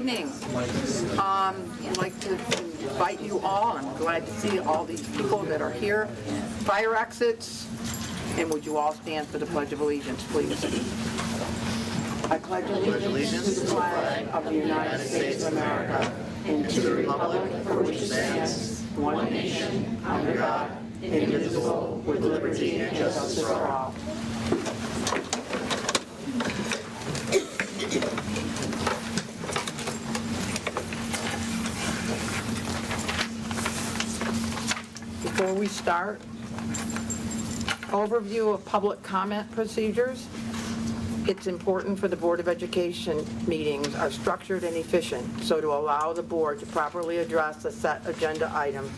Evening. I'd like to invite you all, I'm glad to see all these people that are here. Fire exits, and would you all stand for the Pledge of Allegiance, please? I pledge allegiance to the flag of the United States of America and to the republic for which it stands, one nation, under God, indivisible, with liberty and justice for all. Before we start, overview of public comment procedures. It's important for the Board of Education meetings are structured and efficient, so to allow the board to properly address the set agenda items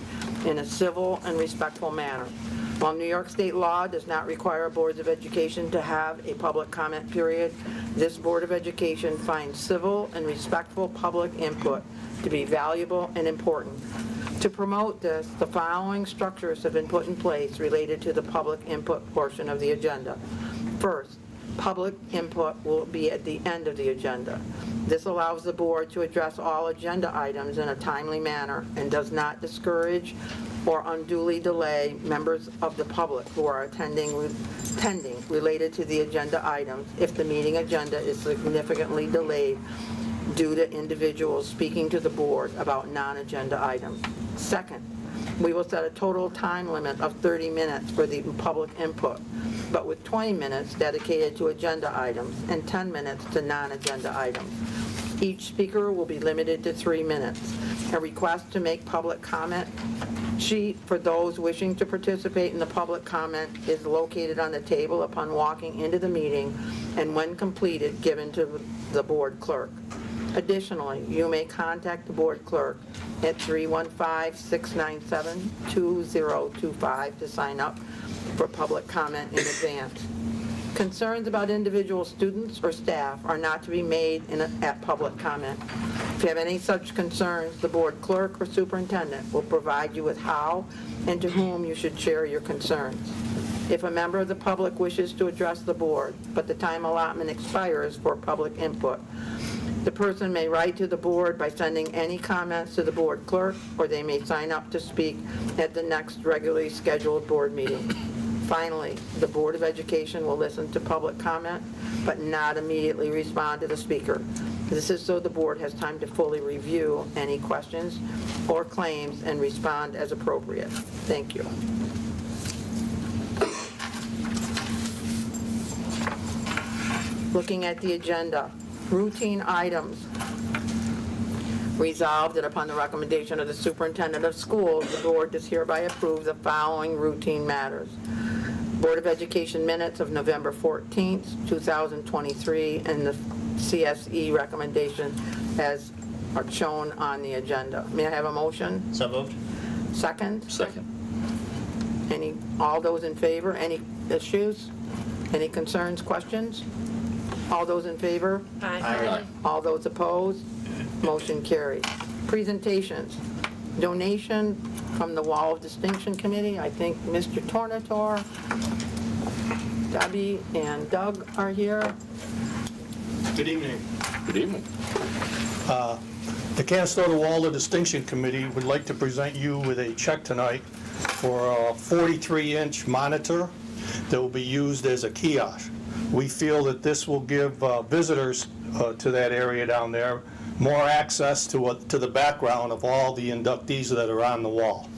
in a civil and respectful manner. While New York State law does not require boards of education to have a public comment period, this Board of Education finds civil and respectful public input to be valuable and important. To promote this, the following structures have been put in place related to the public input portion of the agenda. First, public input will be at the end of the agenda. This allows the board to address all agenda items in a timely manner and does not discourage or unduly delay members of the public who are attending related to the agenda items if the meeting agenda is significantly delayed due to individuals speaking to the board about non-agenda items. Second, we will set a total time limit of 30 minutes for the public input, but with 20 minutes dedicated to agenda items and 10 minutes to non-agenda items. Each speaker will be limited to 3 minutes. A request to make public comment sheet for those wishing to participate in the public comment is located on the table upon walking into the meeting and when completed, given to the board clerk. Additionally, you may contact the board clerk at 315-697-2025 to sign up for public comment in advance. Concerns about individual students or staff are not to be made at public comment. If you have any such concerns, the board clerk or superintendent will provide you with how and to whom you should share your concerns. If a member of the public wishes to address the board, but the time allotment expires for public input, the person may write to the board by sending any comments to the board clerk, or they may sign up to speak at the next regularly scheduled board meeting. Finally, the Board of Education will listen to public comment, but not immediately respond to the speaker. This is so the board has time to fully review any questions or claims and respond as appropriate. Thank you. Looking at the agenda. Routine items. Resolved that upon the recommendation of the superintendent of schools, the board does hereby approve the following routine matters. Board of Education minutes of November 14th, 2023, and the CSE recommendation as are shown on the agenda. May I have a motion? So moved. Second? Second. All those in favor? Any issues? Any concerns, questions? All those in favor? Aye. All those opposed? Motion carries. Presentations. Donation from the Wall of Distinction Committee. I think Mr. Tornator, Debbie, and Doug are here. Good evening. Good evening. The Canastota Wall of Distinction Committee would like to present you with a check tonight for a 43-inch monitor that will be used as a kiosk. We feel that this will give visitors to that area down there more access to the background of all the inductees that are on the wall.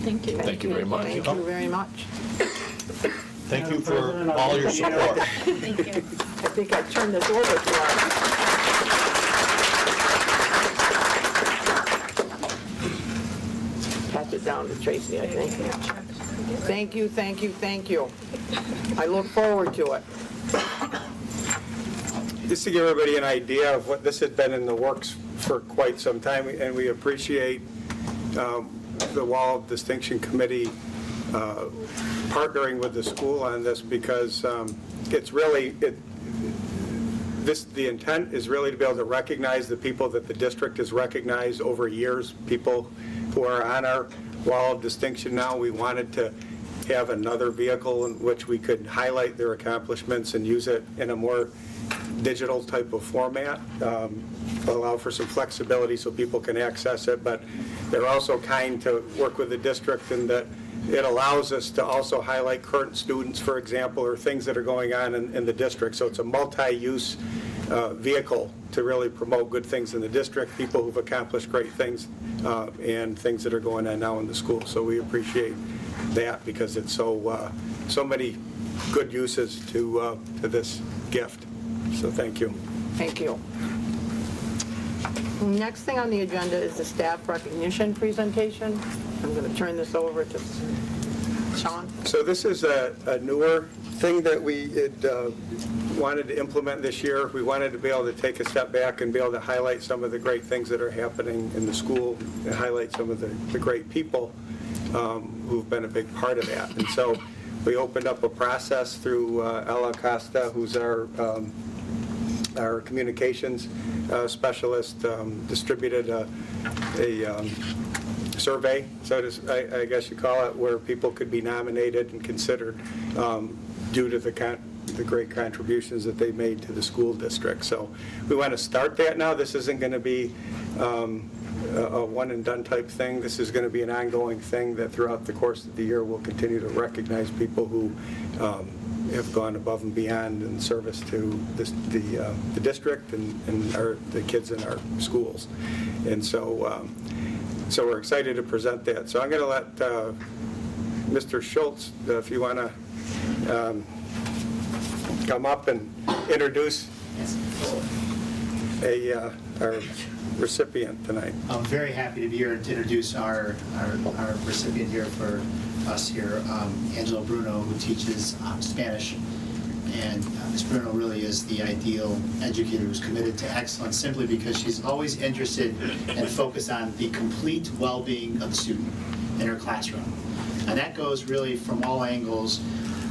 Thank you. Thank you very much. Thank you very much. Thank you for all your support. Thank you. I think I turned this over to our... Pass it down to Tracy, I think. Thank you, thank you, thank you. I look forward to it. Just to give everybody an idea of what this has been in the works for quite some time, and we appreciate the Wall of Distinction Committee partnering with the school on this, because it's really, the intent is really to be able to recognize the people that the district has recognized over years, people who are on our Wall of Distinction now. We wanted to have another vehicle in which we could highlight their accomplishments and use it in a more digital type of format, allow for some flexibility so people can access it, but they're also kind to work with the district in that it allows us to also highlight current students, for example, or things that are going on in the district. So it's a multi-use vehicle to really promote good things in the district, people who've accomplished great things, and things that are going on now in the school. So we appreciate that because it's so many good uses to this gift. So thank you. Thank you. Next thing on the agenda is the staff recognition presentation. I'm going to turn this over to Sean. So this is a newer thing that we had wanted to implement this year. We wanted to be able to take a step back and be able to highlight some of the great things that are happening in the school and highlight some of the great people who've been a big part of that. And so we opened up a process through Ella Costa, who's our communications specialist, distributed a survey, so I guess you call it, where people could be nominated and considered due to the great contributions that they made to the school district. So we want to start that now. This isn't going to be a one-and-done type thing. This is going to be an ongoing thing that throughout the course of the year we'll continue to recognize people who have gone above and beyond in service to the district and the kids in our schools. And so we're excited to present that. So I'm going to let Mr. Schultz, if you want to come up and introduce our recipient tonight. I'm very happy to be here to introduce our recipient here for us here, Angela Bruno, who teaches Spanish. And Ms. Bruno really is the ideal educator who's committed to excellence simply because she's always interested and focused on the complete well-being of the student in her classroom. And that goes really from all angles,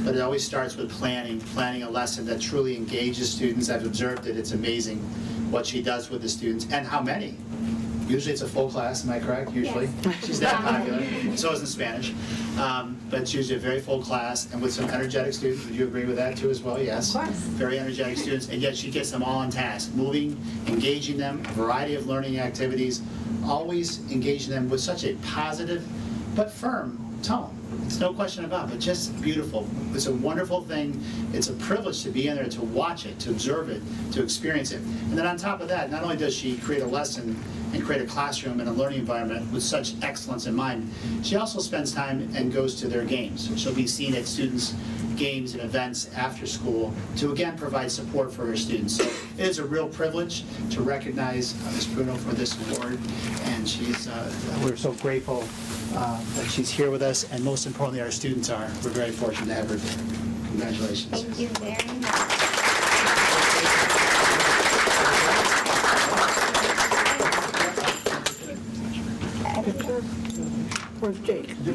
but it always starts with planning a lesson that truly engages students. I've observed it. It's amazing what she does with the students and how many. Usually it's a full class, am I correct? Usually. Yes. She's that popular. So is in Spanish. But it's usually a very full class and with some energetic students. Would you agree with that too as well? Yes. Of course. Very energetic students, and yet she gets them all on task, moving, engaging them, a variety of learning activities, always engaging them with such a positive but firm tone. It's no question about it, but just beautiful. It's a wonderful thing. It's a privilege to be in there, to watch it, to observe it, to experience it. And then on top of that, not only does she create a lesson and create a classroom and a learning environment with such excellence in mind, she also spends time and goes to their games. She'll be seen at students' games and events after school to again provide support for her students. So it is a real privilege to recognize Ms. Bruno for this award, and we're so grateful that she's here with us, and most importantly, our students are. We're very fortunate to have her there. Congratulations. Thank you very much. Where's Jake? Where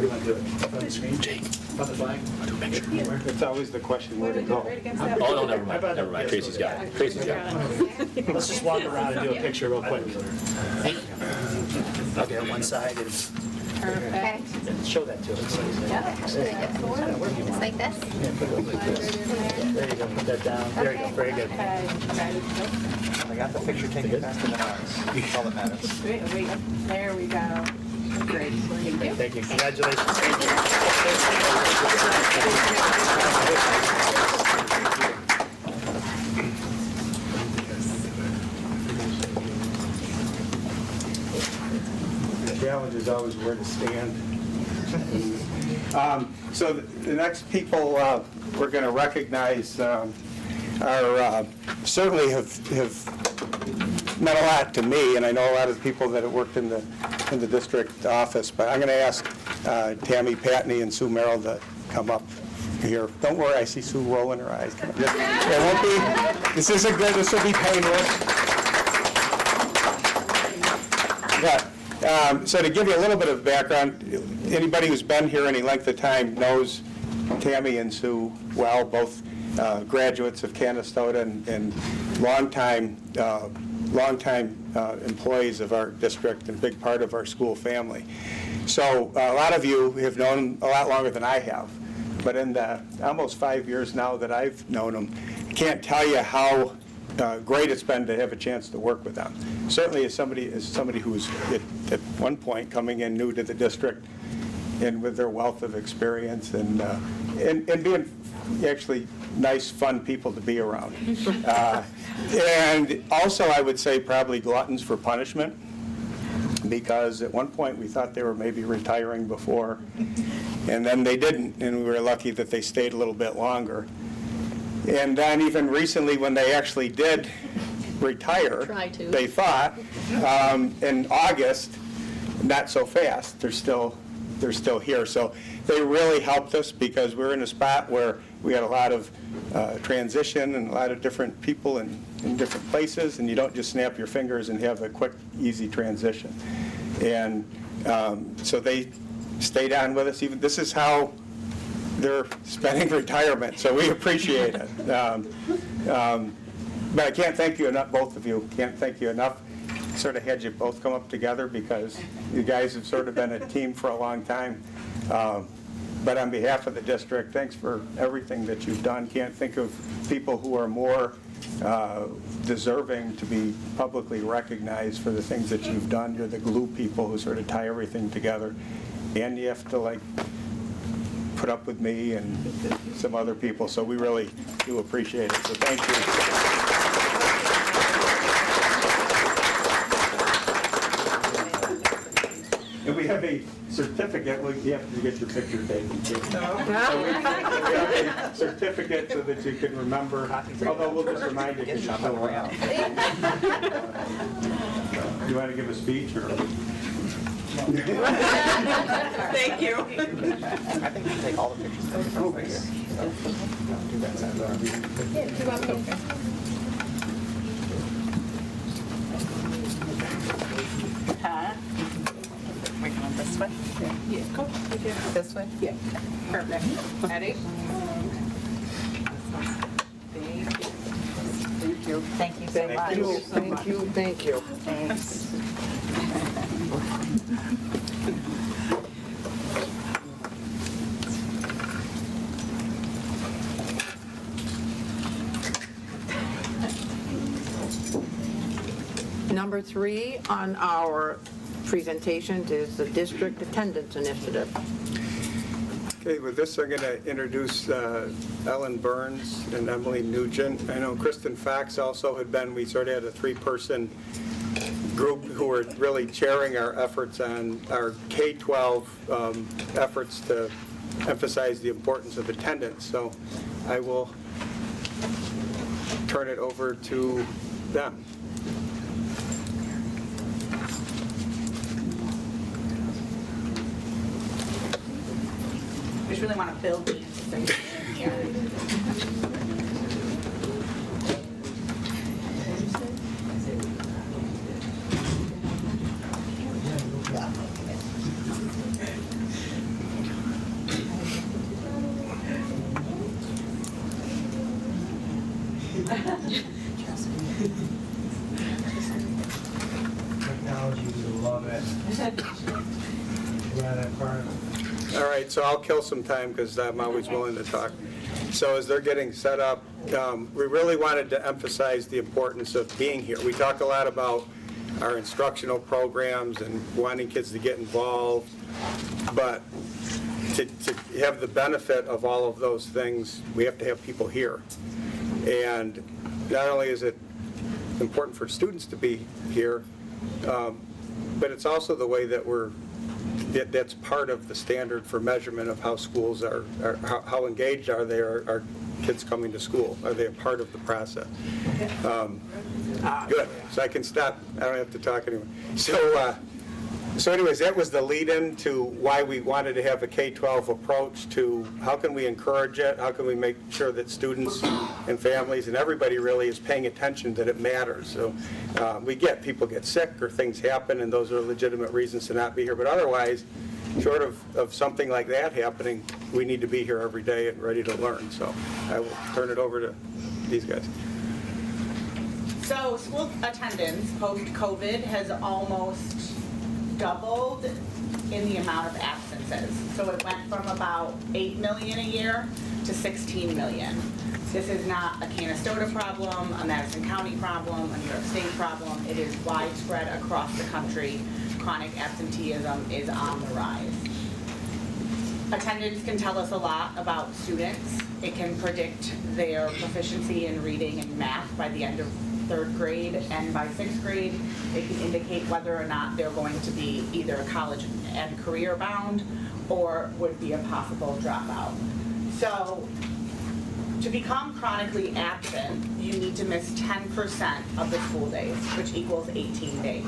do you want to do it? On the screen? Jake. On the flag? It's always the question where to go. Oh, no, never mind. Tracy's got it. Let's just walk around and do a picture real quick. I'll get on one side and Okay. show that to us. Yeah. Just like this? There you go, put that down. There you go, very good. I got the picture taken faster than ours. That's all that matters. There we go. Great. Thank you. Thank you, congratulations. The challenge is always where to stand. So the next people we're going to recognize are certainly have meant a lot to me, and I know a lot of the people that have worked in the district office. But I'm going to ask Tammy Patney and Sue Merrill to come up here. Don't worry, I see Sue rolling her eyes. It won't be. This isn't good. This will be painless. Yeah. So to give you a little bit of background, anybody who's been here any length of time knows Tammy and Sue well, both graduates of Canastota and longtime employees of our district and a big part of our school family. So a lot of you have known a lot longer than I have. but in the almost 5 years now that I've known them, can't tell you how great it's been to have a chance to work with them. Certainly as somebody who's at one point coming in new to the district and with their wealth of experience and being actually nice, fun people to be around. And also, I would say probably gluttons for punishment, because at one point we thought they were maybe retiring before, and then they didn't, and we were lucky that they stayed a little bit longer. And then even recently, when they actually did retire, they thought, in August, not so fast, they're still here. So they really helped us, because we're in a spot where we had a lot of transition and a lot of different people in different places, and you don't just snap your fingers and have a quick, easy transition. And so they stayed on with us. Even this is how they're spending retirement, so we appreciate it. But I can't thank you enough, both of you. Can't thank you enough. Sort of had you both come up together, because you guys have sort of been a team for a long time. But on behalf of the district, thanks for everything that you've done. Can't think of people who are more deserving to be publicly recognized for the things that you've done. You're the glue people who sort of tie everything together. And you have to put up with me and some other people, so we really do appreciate it. So thank you. And we have a certificate. Well, you have to get your picture taken. So we have a certificate so that you can remember. Although we'll just remind you because you're still around. You want to give a speech or? Thank you. I think we can take all the pictures over here. So, do that side. Huh? We're going this way? Yeah, go. This way? Yeah. Perfect. Ready? Thank you. Thank you so much. Thank you, thank you, thank you. Thanks. Number 3 on our presentations is the district attendance initiative. Okay, with this, I'm going to introduce Ellen Burns and Emily Nugent. I know Kristen Fox also had been, we sort of had a 3-person group who were really chairing our efforts on our K-12 efforts to emphasize the importance of attendance. So I will turn it over to them. We just really want to build these things in here. Technology, we love it. Yeah, that part. All right, so I'll kill some time because I'm always willing to talk. So as they're getting set up, we really wanted to emphasize the importance of being here. We talk a lot about our instructional programs and wanting kids to get involved, but to have the benefit of all of those things, we have to have people here. And not only is it important for students to be here, but it's also the way that that's part of the standard for measurement of how schools are how engaged are they, are kids coming to school? Are they a part of the process? Good, so I can stop, I don't have to talk anymore. So anyways, that was the lead-in to why we wanted to have a K-12 approach to how can we encourage it, how can we make sure that students and families and everybody really is paying attention that it matters. So people get sick or things happen, and those are legitimate reasons to not be here, but otherwise, short of something like that happening, we need to be here every day and ready to learn. So I will turn it over to these guys. So school attendance post-COVID has almost doubled in the amount of absence attendances. So it went from about 8 million a year to 16 million. This is not a Canastota problem, a Madison County problem, a New York State problem. It is widespread across the country. Chronic absenteeism is on the rise. Attendance can tell us a lot about students. It can predict their proficiency in reading and math by the end of 3rd grade, and by 6th grade, it can indicate whether or not they're going to be either college and career bound or would be a possible dropout. So to become chronically absent, you need to miss 10% of the school days, which equals 18 days.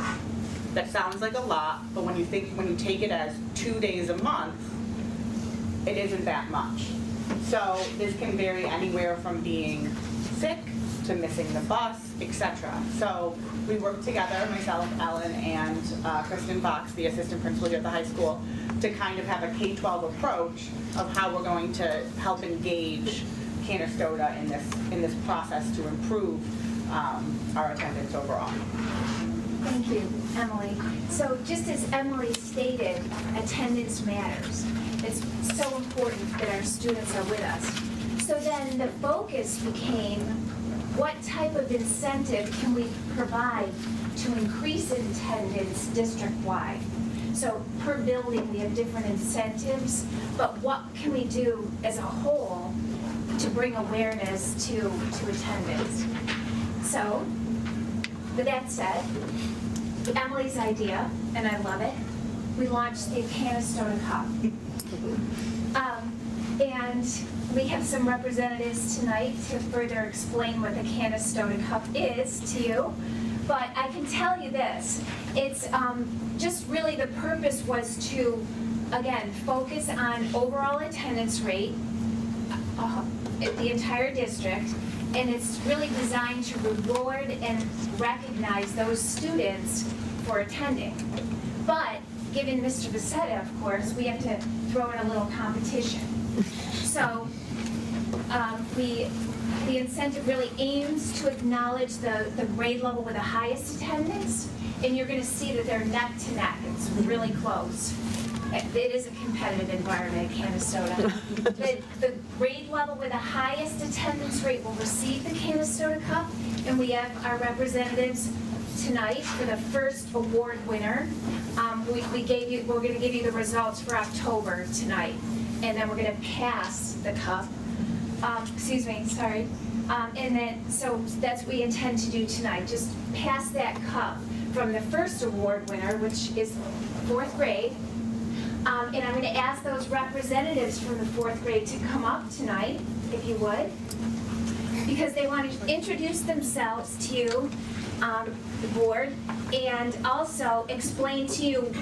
That sounds like a lot, but when you take it as 2 days a month, it isn't that much. So this can vary anywhere from being sick to missing the bus, etc. So we worked together, myself, Ellen, and Kristen Fox, the assistant principal here at the high school, to kind of have a K-12 approach of how we're going to help engage Canastota in this process to improve our attendance overall. Thank you, Emily. So just as Emily stated, attendance matters. It's so important that our students are with us. So then the focus became, what type of incentive can we provide to increase attendance district-wide? So per building, we have different incentives, but what can we do as a whole to bring awareness to attendance? So, with that said, Emily's idea, and I love it, we launched the Canastota Cup. And we have some representatives tonight to further explain what the Canastota Cup is to you. But I can tell you this, it's just really the purpose was to, again, focus on overall attendance rate at the entire district, and it's really designed to reward and recognize those students for attending. But given Mr. Becerra, of course, we have to throw in a little competition. So the incentive really aims to acknowledge the grade level with the highest attendance, and you're going to see that they're neck to neck. It's really close. It is a competitive environment at Canastota. The grade level with the highest attendance rate will receive the Canastota Cup, and we have our representatives tonight for the first award winner. We're going to give you the results for October tonight, and then we're going to pass the cup. And then, so that's what we intend to do tonight, just pass that cup from the first award winner, which is 4th grade. And I'm going to ask those representatives from the 4th grade to come up tonight, if you would, because they want to introduce themselves to you, the board, and also explain to you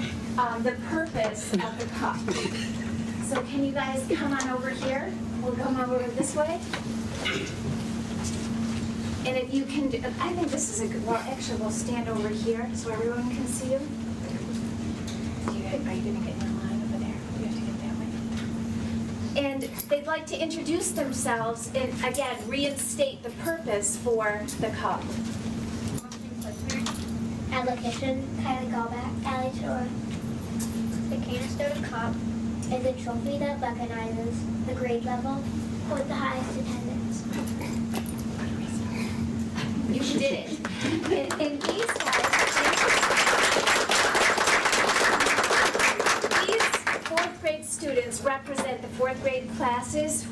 the purpose of the cup. So can you guys come on over here? We'll come over this way. And if you can, I think this is a good, well, actually we'll stand over here so everyone can see you. Are you going to get in line over there? You have to get that way. And they'd like to introduce themselves and, again, reinstate the purpose for the cup. Application, Kylie Gallback, Allie Shore. The Canastota Cup is a trophy that recognizes the grade level with the highest attendance. You did it. And these guys, these 4th grade students represent the 4th grade classes.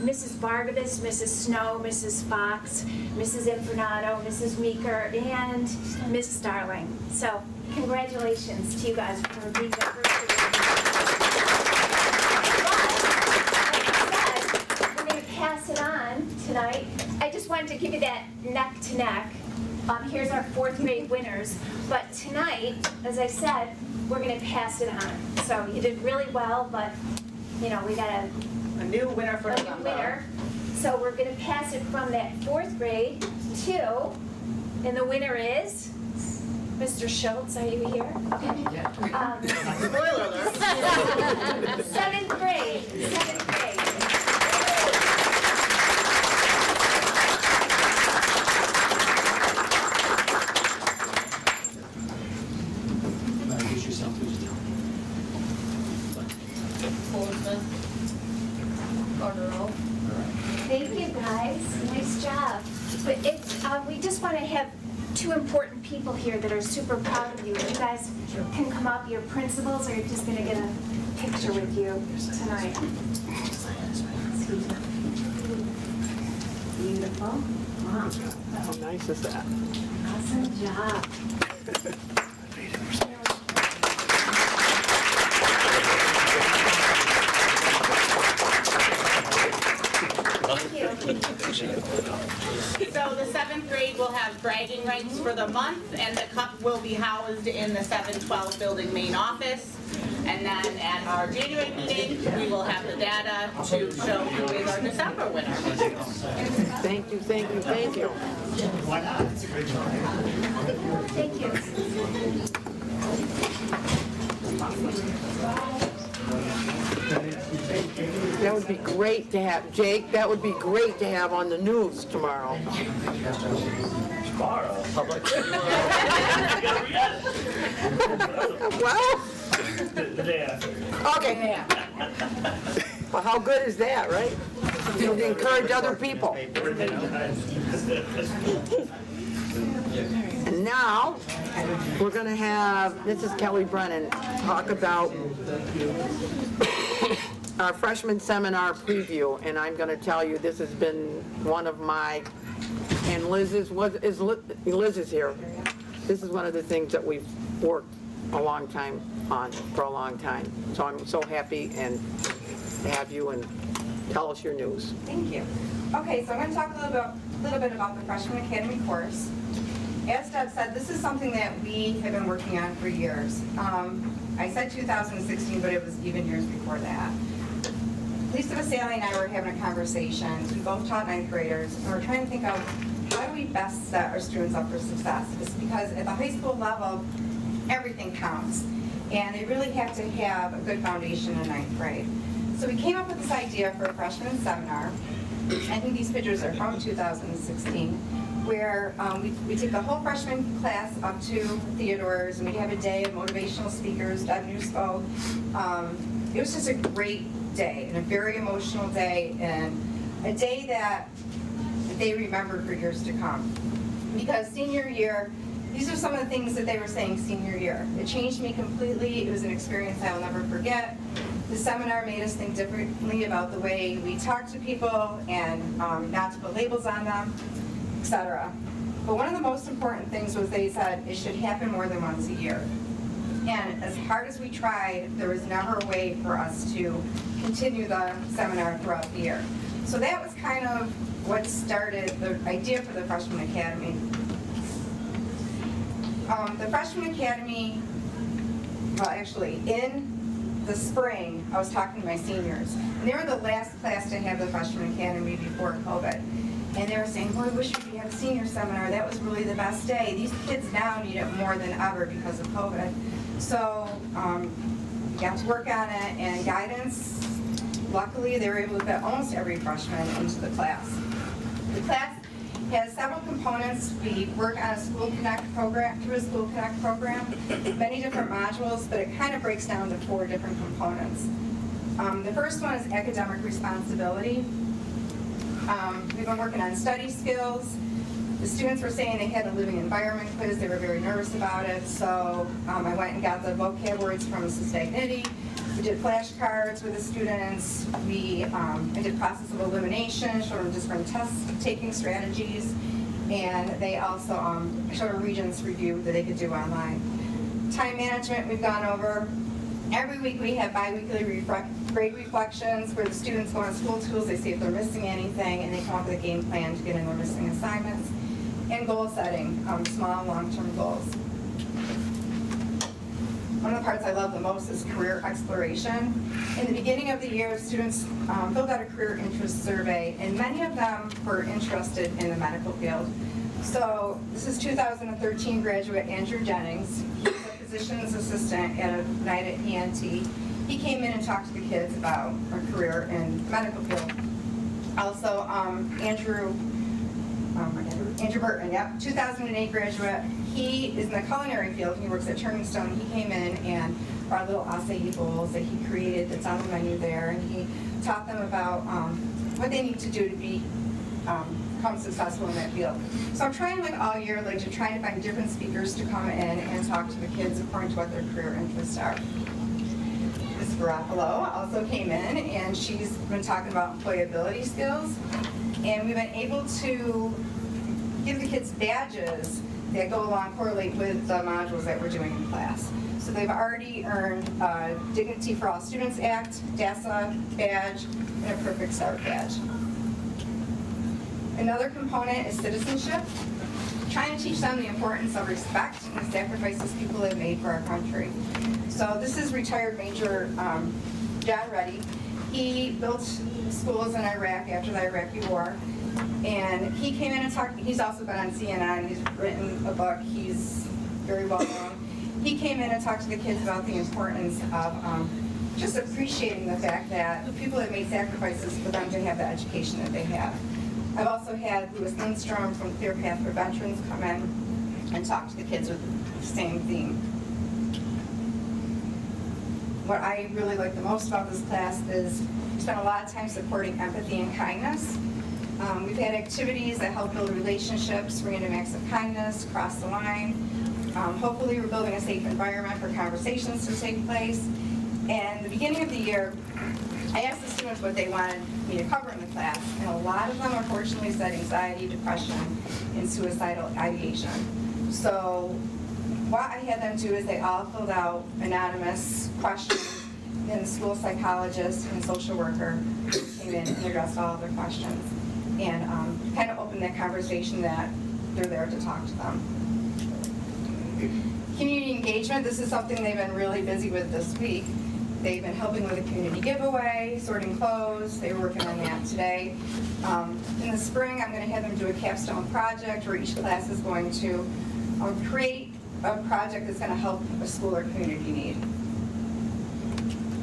Mrs. Bargabas, Mrs. Snow, Mrs. Fox, Mrs. Infernato, Mrs. Meeker, and Ms. Starling. So congratulations to you guys for being the first grade. We're going to pass it on tonight. I just wanted to give you that neck to neck. Here's our 4th grade winners. But tonight, as I said, we're going to pass it on. So you did really well, but you know, we got A new winner for a new November. winner. So we're going to pass it from that 4th grade to, and the winner is Mr. Schultz. Are you here? Okay. Spoiler alert. 7th grade. 7th grade. Introduce yourself, please. But it's, we just want to have two important people here that are super proud of you. You guys can come up, your principals are just going to get a picture with you tonight. Beautiful. Wow. How nice is that? Awesome job. Thank you. So the 7th grade will have bragging rights for the month, and the cup will be housed in the 712 building main office. And then at our January meeting, we will have the data to show who is our December winner. Thank you, thank you, thank you. Why not? It's a great job. Thank you. That would be great to have, Jake, that would be great to have on the news tomorrow. Tomorrow, public. Well, The day after. okay. Well, how good is that, right? You encourage other people. And now, we're going to have Mrs. Kelly Brennan talk about our freshman seminar preview, and I'm going to tell you, this has been one of my, and Liz is here. This is one of the things that we've worked a long time on, for a long time. So I'm so happy and to have you and tell us your news. Thank you. Okay, so I'm going to talk a little bit about the Freshman Academy course. As Deb said, this is something that we have been working on for years. I said 2016, but it was even years before that. Lisa Vasali and I were having a conversation. We both taught 9th graders, and we're trying to think of how do we best set our students up for success? It's because at the high school level, everything counts, and they really have to have a good foundation in 9th grade. So we came up with this idea for a freshman seminar. I think these pictures are from 2016, where we take the whole freshman class up to Theodore's, and we have a day of motivational speakers. Deb New spoke. It was just a great day, and a very emotional day, and a day that they remember for years to come. Because senior year, these are some of the things that they were saying senior year. It changed me completely. It was an experience I'll never forget. The seminar made us think differently about the way we talk to people and not to put labels on them, etc. But one of the most important things was they said it should happen more than once a year. And as hard as we tried, there was never a way for us to continue the seminar throughout the year. So that was kind of what started the idea for the Freshman Academy. The Freshman Academy, well actually in the spring, I was talking to my seniors, and they were the last class to have the Freshman Academy before COVID. And they were saying, boy, I wish we could have a senior seminar. That was really the best day. These kids now need it more than ever because of COVID. So got to work on it, and guidance, luckily they were able to fit almost every freshman into the class. The class has several components. We work on a School Connect program, through a School Connect program, many different modules, but it kind of breaks down to 4 different components. The first one is academic responsibility. We've been working on study skills. The students were saying they had a living environment quiz. They were very nervous about it, so I went and got the vocab words from Mrs. Stagnitti. We did flashcards with the students. I did process of elimination, showed them different test-taking strategies, and they also showed a Regents review that they could do online. Time management we've gone over. Every week we have bi-weekly grade reflections where the students go on school tools, they see if they're missing anything, and they come up with a game plan to get in their missing assignments. And goal setting, small and long-term goals. One of the parts I love the most is career exploration. In the beginning of the year, students filled out a career interest survey, and many of them were interested in the medical field. So this is 2013 graduate Andrew Jennings. He's a physician's assistant at United ENT. He came in and talked to the kids about a career in the medical field. Also, Andrew Burton, yep, 2008 graduate. He is in the culinary field. He works at Turning Stone. He came in and brought little acai bowls that he created that's on the menu there, and he taught them about what they need to do to be become successful in that field. So I'm trying like all year like to try to find different speakers to come in and talk to the kids according to what their career interests are. Ms. Garofalo also came in and she's been talking about employability skills, and we've been able to give the kids badges that go along, correlate with the modules that we're doing in class. So they've already earned a Dignity for All Students Act, DASA badge, and a Perfect Start badge. Another component is citizenship, trying to teach them the importance of respect and the sacrifices people have made for our country. So this is retired Major John Reddy. He built schools in Iraq after the Iraqi War, and he came in and talked. He's also been on CNN, he's written a book, he's very well known. He came in and talked to the kids about the importance of just appreciating the fact that the people have made sacrifices for them to have the education that they have. I've also had Louis Lindstrom from Clear Path for Veterans come in and talk to the kids with the same theme. What I really like the most about this class is we spent a lot of time supporting empathy and kindness. We've had activities that help build relationships, random acts of kindness, cross the line. Hopefully we're building a safe environment for conversations to take place. And the beginning of the year, I asked the students what they wanted me to cover in the class, and a lot of them unfortunately said anxiety, depression, and suicidal ideation. So what I had them do is they all filled out anonymous questions, and the school psychologist and social worker came in and addressed all of their questions, and kind of opened that conversation that they're there to talk to them. Community engagement, this is something they've been really busy with this week. They've been helping with a community giveaway, sorting clothes. They were working on that today. In the spring, I'm going to have them do a capstone project where each class is going to create a project that's going to help a school or community need.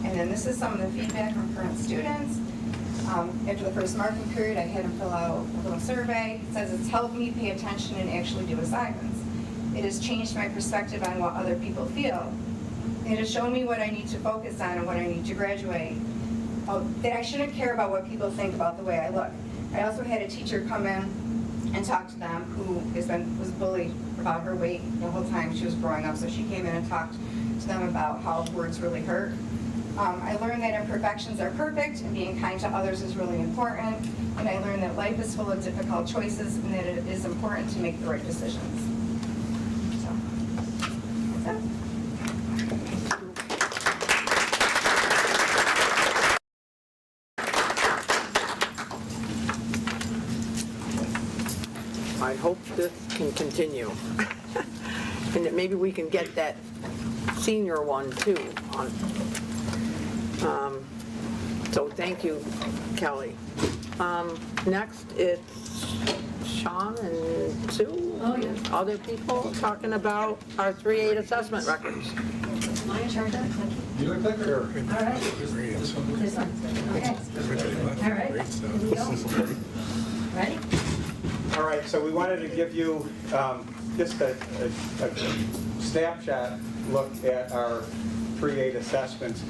And then this is some of the feedback from current students. After the first marking period, I had them fill out a little survey. It says it's helped me pay attention and actually do assignments. It has changed my perspective on what other people feel. It has shown me what I need to focus on and what I need to graduate. That I shouldn't care about what people think about the way I look. I also had a teacher come in and talk to them who was bullied about her weight the whole time she was growing up. So she came in and talked to them about how words really hurt. I learned that imperfections are perfect and being kind to others is really important. And I learned that life is full of difficult choices and that it is important to make the right decisions. So, that's it. I hope this can continue. And that maybe we can get that senior one too on. So thank you, Kelly. Next, it's Sean and Sue. Oh, yeah. Other people talking about our 3-8 assessment records. My turn, thank you. You look better. All right. This one. Okay. All right. Here we go. Ready? All right, so we wanted to give you just a snapshot look at our 3-8 assessments.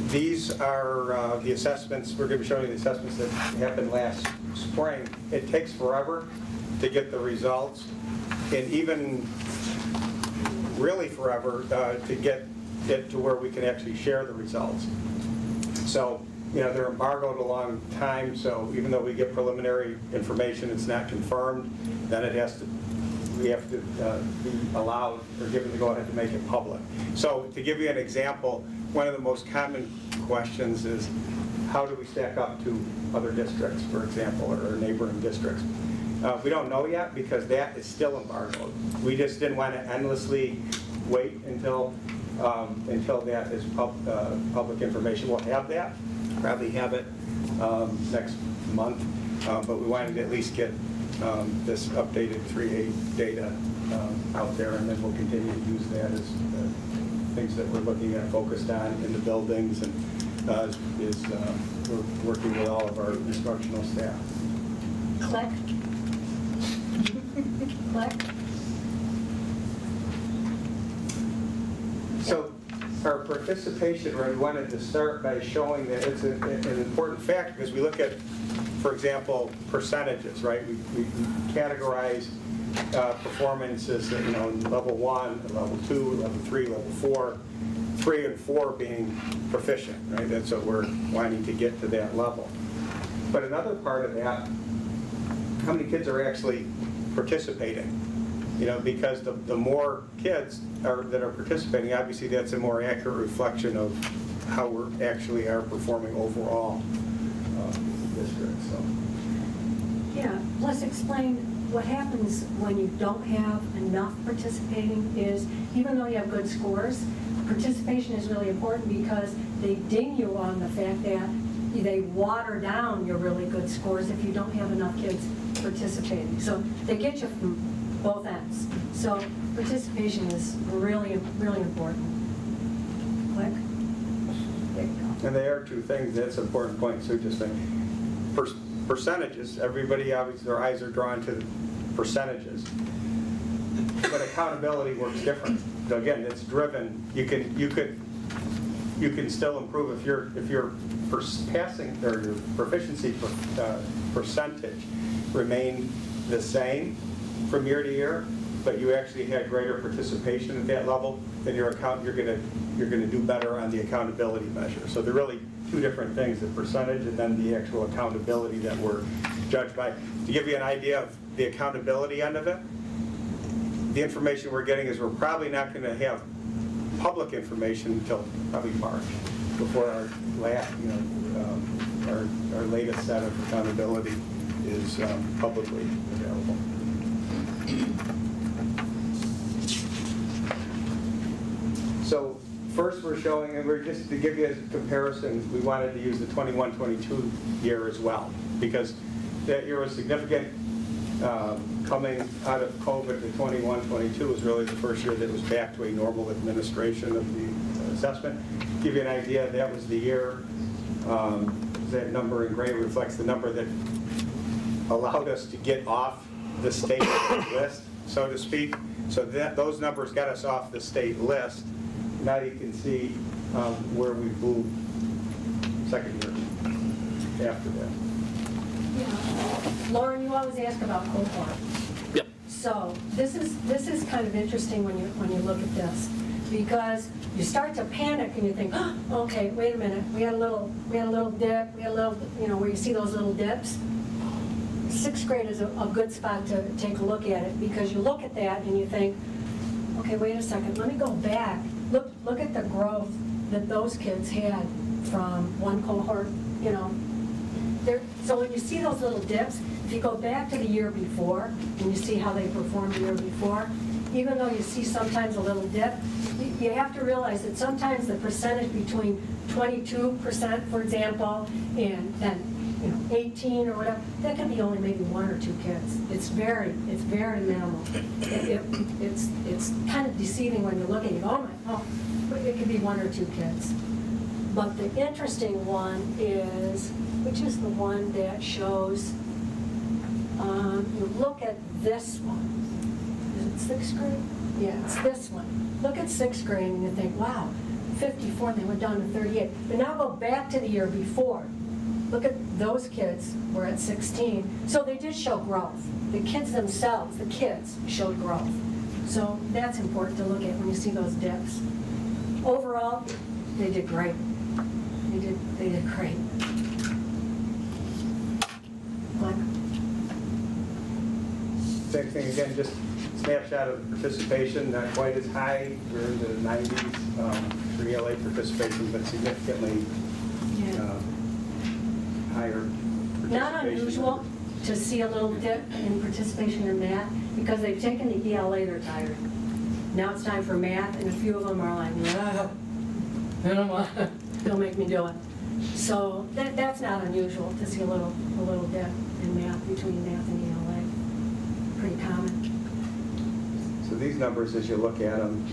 These are the assessments, we're going to be showing you the assessments that happened last spring. It takes forever to get the results, and even really forever to get it to where we can actually share the results. So, you know, they're embargoed a long time, so even though we get preliminary information, it's not confirmed, then we have to be allowed or given the go-ahead to make it public. So to give you an example, one of the most common questions is, how do we stack up to other districts, for example, or neighboring districts? We don't know yet because that is still embargoed. We just didn't want to endlessly wait until that is public information. We'll have that, probably have it next month, but we wanted to at least get this updated 3-8 data out there, and then we'll continue to use that as things that we're looking at, focused on in the buildings, and we're working with all of our instructional staff. Click. Click. So our participation rate, we wanted to start by showing that it's an important factor, because we look at for example, percentages, right? We categorize performances, you know, in level 1, level 2, level 3, level 4, 3 and 4 being proficient, right? That's what we're wanting to get to that level. But another part of that, how many kids are actually participating? You know, because the more kids that are participating, obviously that's a more accurate reflection of how we actually are performing overall in the district. So. Yeah, let's explain what happens when you don't have enough participating is, even though you have good scores, participation is really important because they ding you on the fact that they water down your really good scores if you don't have enough kids participating. So they get you from both ends. So participation is really, really important. Click. There you go. And there are two things, that's an important point, Sue just saying. Percentages, everybody obviously, their eyes are drawn to percentages. But accountability works different. So again, it's driven, you can still improve if your passing or your proficiency percentage remained the same from year to year, but you actually had greater participation at that level, then you're gonna do better on the accountability measure. So they're really two different things, the percentage and then the actual accountability that we're judged by. To give you an idea of the accountability end of it, the information we're getting is we're probably not gonna have public information until probably March, before our last, our latest set of accountability is publicly available. So first we're showing, and we're just to give you a comparison, we wanted to use the 21-22 year as well, because that year was significant. Coming out of COVID, the 21-22 was really the first year that was back to a normal administration of the assessment. To give you an idea, that was the year, that number in gray reflects the number that allowed us to get off the state list, so to speak. So those numbers got us off the state list. Now you can see where we moved second year after that. Yeah. Lauren, you always ask about cohort. Yep. So this is kind of interesting when you look at this, because you start to panic and you think, oh, okay, wait a minute, we had a little dip, we had a little, where you see those little dips. Sixth grade is a good spot to take a look at it, because you look at that and you think, okay, wait a second, let me go back. Look at the growth that those kids had from one cohort, So when you see those little dips, if you go back to the year before and you see how they performed the year before, even though you see sometimes a little dip, you have to realize that sometimes the percentage between 22%, for example, and 18 or whatever, that can be only maybe 1 or 2 kids. It's very minimal. It's kind of deceiving when you look at it. It could be 1 or 2 kids. But the interesting one is, which is the one that shows, you look at this one. Is it 6th grade? Yeah, it's this one. Look at 6th grade and you think, wow, 54, and they went down to 38. But now go back to the year before. Look at those kids were at 16. So they did show growth. The kids themselves, the kids showed growth. So that's important to look at when you see those dips. Overall, they did great. They did great. Mike? Same thing again, just snapshot of participation, not quite as high. We're in the 90s for ELA participation, but significantly higher participation. Not unusual to see a little dip in participation in math, because they've taken the ELA, they're tired. Now it's time for math, and a few of them are like, don't make me do it. So that's not unusual to see a little dip in math, between math and ELA. Pretty common. So these numbers, as you look at them,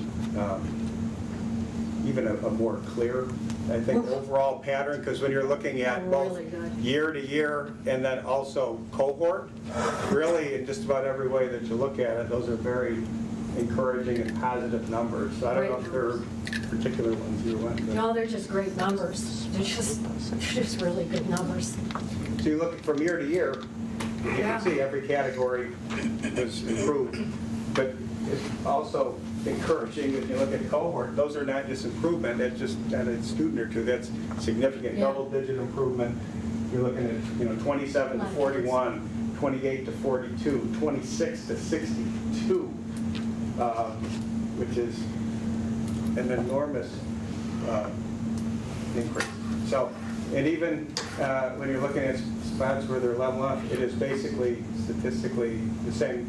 even a more clear, I think, overall pattern, because when you're looking at both year to year and then also cohort, really in just about every way that you look at it, those are very encouraging and positive numbers. So I don't know if there are particular ones you want to. No, they're just great numbers. They're just really good numbers. So you look from year to year, you can see every category was improved. But it's also encouraging, if you look at cohort, those are not just improvement, that's just at a student or two, that's significant double-digit improvement. You're looking at, 27 to 41, 28 to 42, 26 to 62, which is an enormous increase. So, and even when you're looking at spots where they're level up, it is basically statistically the same.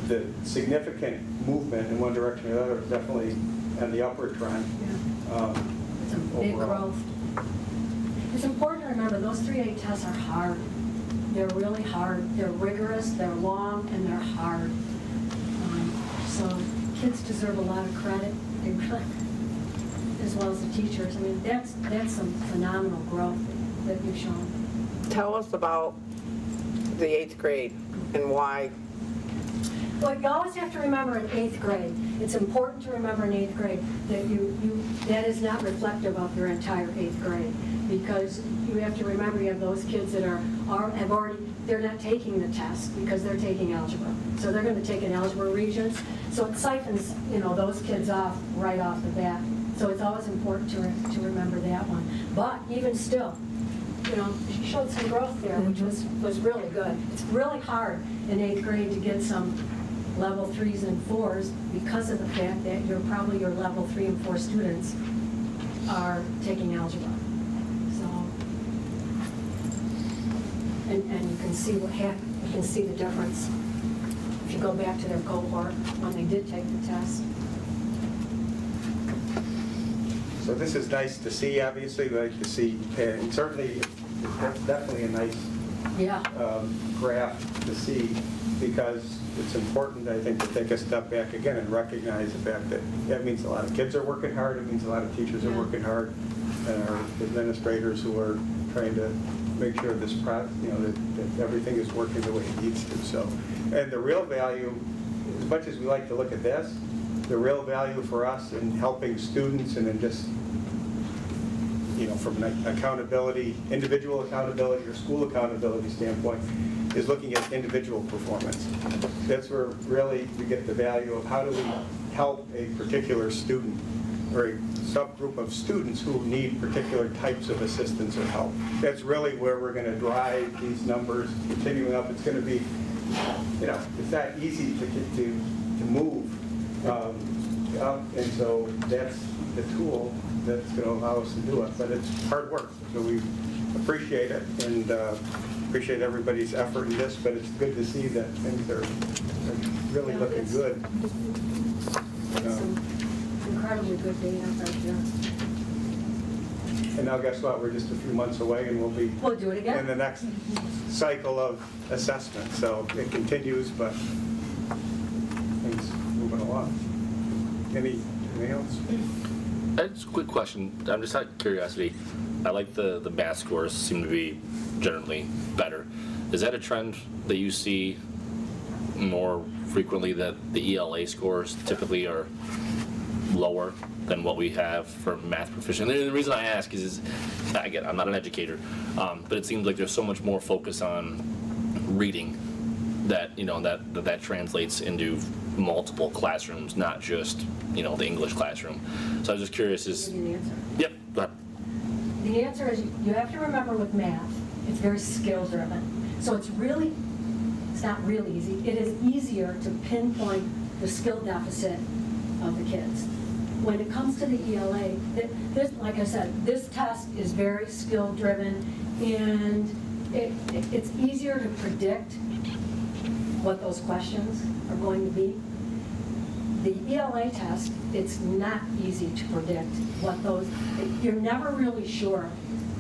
The significant movement in one direction or the other is definitely on the upward trend. It's a big growth. It's important to remember those 3A tests are hard. They're really hard. They're rigorous, they're long, and they're hard. So kids deserve a lot of credit, as well as the teachers. I mean, that's some phenomenal growth that you've shown. Tell us about the 8th grade and why. Well, you always have to remember in 8th grade, it's important to remember in 8th grade that that is not reflective of your entire 8th grade, because you have to remember you have those kids that they're not taking the test because they're taking algebra. So they're going to take an algebra regents. So it siphons, those kids off right off the bat. So it's always important to remember that one. But even still, she showed some growth there, which was really good. It's really hard in 8th grade to get some level 3s and 4s because of the fact that probably your level 3 and 4 students are taking algebra. So, and you can see what happened. You can see the difference if you go back to their cohort when they did take the test. So this is nice to see, obviously, we like to see, and certainly that's definitely a nice graph to see, because it's important, I think, to take a step back again and recognize the fact that that means a lot of kids are working hard, it means a lot of teachers are working hard, and our administrators who are trying to make sure this that everything is working the way it needs to. So, and the real value, as much as we like to look at this, the real value for us in helping students and in just, from an accountability, individual accountability or school accountability standpoint, is looking at individual performance. That's where really we get the value of how do we help a particular student or a subgroup of students who need particular types of assistance or help. That's really where we're going to drive these numbers continuing up. It's going to be, it's not easy to move up, and so that's the tool that's going to allow us to do it. But it's hard work, so we appreciate it and appreciate everybody's effort in this. But it's good to see that things are really looking good. Incredibly good data right there. And now guess what? We're just a few months away and we'll do it again in the next cycle of assessment. So it continues, but things moving along. Anything else? Just a quick question. I'm just out of curiosity. I like the math scores seem to be generally better. Is that a trend that you see more frequently, that the ELA scores typically are lower than what we have for math proficiency? And the reason I ask is I'm not an educator, but it seems like there's so much more focus on reading that that translates into multiple classrooms, not just the English classroom. So I was just curious. The answer. Yep. Go ahead. The answer is you have to remember with math, it's very skill driven. So it's not really easy. It is easier to pinpoint the skill deficit of the kids. When it comes to the ELA, like I said, this test is very skill driven, and it's easier to predict what those questions are going to be. The ELA test, it's not easy to predict what those, you're never really sure.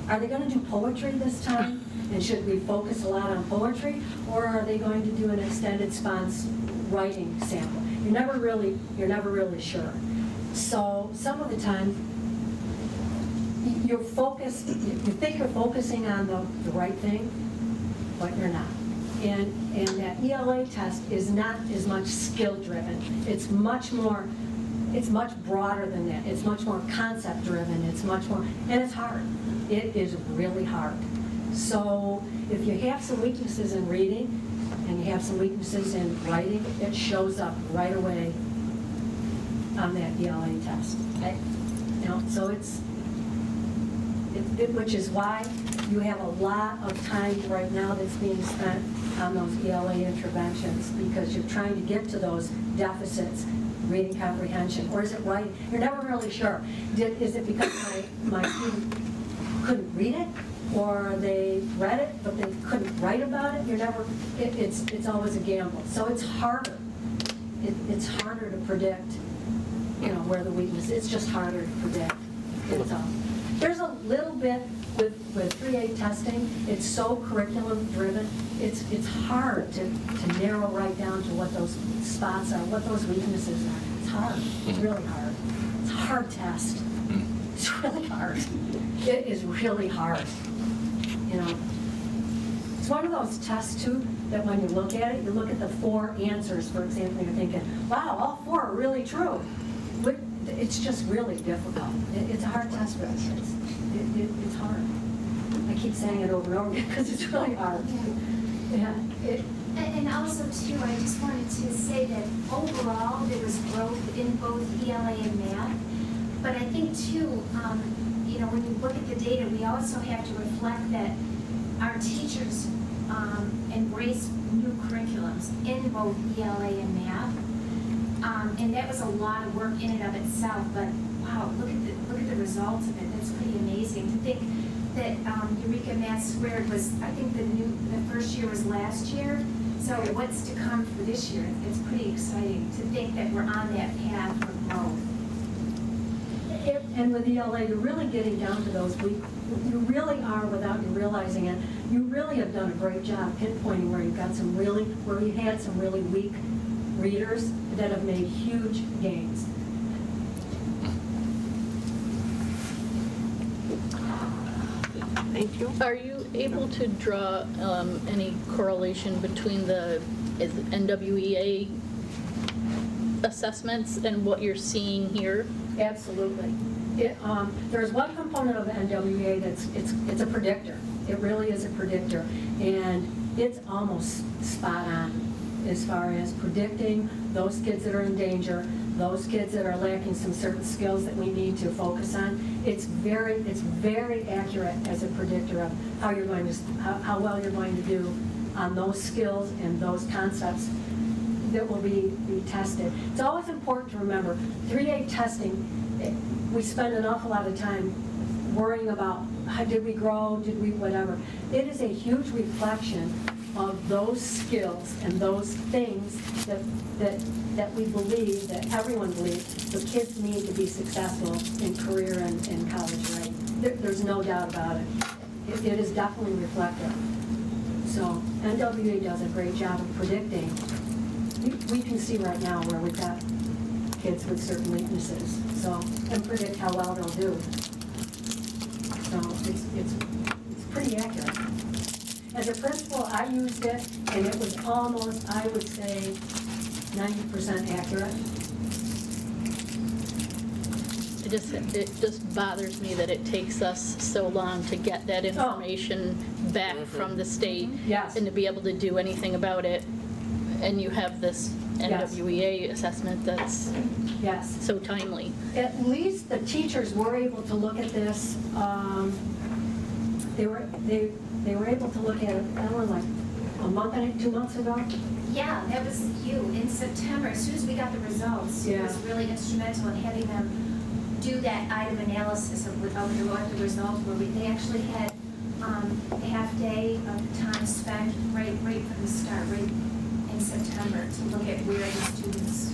Are they going to do poetry this time? And should we focus a lot on poetry? Or are they going to do an extended response writing sample? You're never really sure. So some of the time, you're focused, you think you're focusing on the right thing, but you're not. And that ELA test is not as much skill driven. It's much broader than that. It's much more concept driven. It's much more, and it's hard. It is really hard. So if you have some weaknesses in reading and you have some weaknesses in writing, it shows up right away on that ELA test. Okay? You know, so which is why you have a lot of time right now that's being spent on those ELA interventions, because you're trying to get to those deficits, reading comprehension, or is it writing? You're never really sure. Is it because my student couldn't read it, or they read it but they couldn't write about it? You're never. It's always a gamble. So it's harder. It's harder to predict. You know where the weakness is. It's just harder to predict. There's a little bit with 3A testing. It's so curriculum driven. It's hard to narrow right down to what those spots are, what those weaknesses are. It's hard. It's really hard. It's a hard test. It's really hard. It is really hard. You know, it's one of those tests too that when you look at it, you look at the 4 answers, for example, you're thinking, wow, all 4 are really true. But it's just really difficult. It's a hard test for us. It's hard. I keep saying it over and over again because it's really hard. Yeah. And also too, I just wanted to say that overall there was growth in both ELA and math. But I think too, you know, when you look at the data, we also have to reflect that our teachers embrace new curriculums in both ELA and math. And that was a lot of work in and of itself, but wow, look at the results of it. That's pretty amazing. To think that Eureka Math Squared was, I think the first year was last year. So what's to come for this year? It's pretty exciting to think that we're on that path for growth. And with ELA, you're really getting down to those weak. You really are, without you realizing it. You really have done a great job pinpointing where you've got where you had some really weak readers that have made huge gains. Thank you. Are you able to draw any correlation between the NWEA assessments and what you're seeing here? Absolutely. There's one component of the NWEA it's a predictor. It really is a predictor, and it's almost spot on as far as predicting those kids that are in danger, those kids that are lacking some certain skills that we need to focus on. It's very accurate as a predictor of how well you're going to do on those skills and those concepts that will be tested. It's always important to remember 3A testing. We spend an awful lot of time worrying about how did we grow, did we whatever. It is a huge reflection of those skills and those things that we believe, that everyone believes, the kids need to be successful in career and in college, right? There's no doubt about it. It is definitely reflective. So NWA does a great job of predicting. We can see right now where we've got kids with certain weaknesses, and predict how well they'll do. So it's pretty accurate. As a principal, I used it, and it was almost, I would say, 90% accurate. It just bothers me that it takes us so long to get that information back from the state. Yes. And to be able to do anything about it. And you have this NWEA assessment that's so timely. At least the teachers were able to look at this. They were able to look at it, I don't know, like a month and 2 months ago. Yeah, that was you in September. As soon as we got the results, it was really instrumental in having them do that item analysis of what the results were. They actually had a half day of time spent right from the start, right in September, to look at where the students'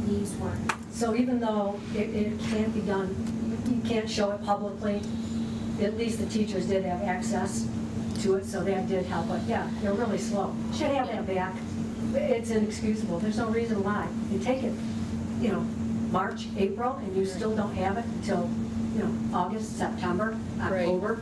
needs were. So even though it can't be done, you can't show it publicly, at least the teachers did have access to it, so that did help. But yeah, they're really slow. Should have that back. It's inexcusable. There's no reason why. You take it, March, April, and you still don't have it until, August, September, October.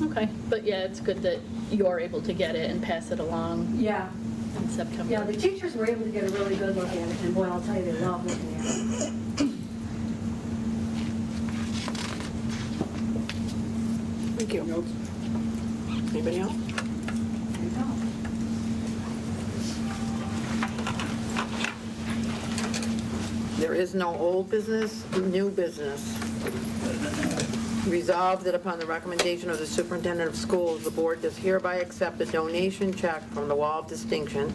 Okay, but yeah, it's good that you're able to get it and pass it along. Yeah. In September. Yeah, the teachers were able to get a really good look at it, and boy, I'll tell you, they love looking at it. Thank you. Anybody else? There is no old business, new business. Resolved that upon the recommendation of the superintendent of schools, the board does hereby accept a donation check from the Wall of Distinction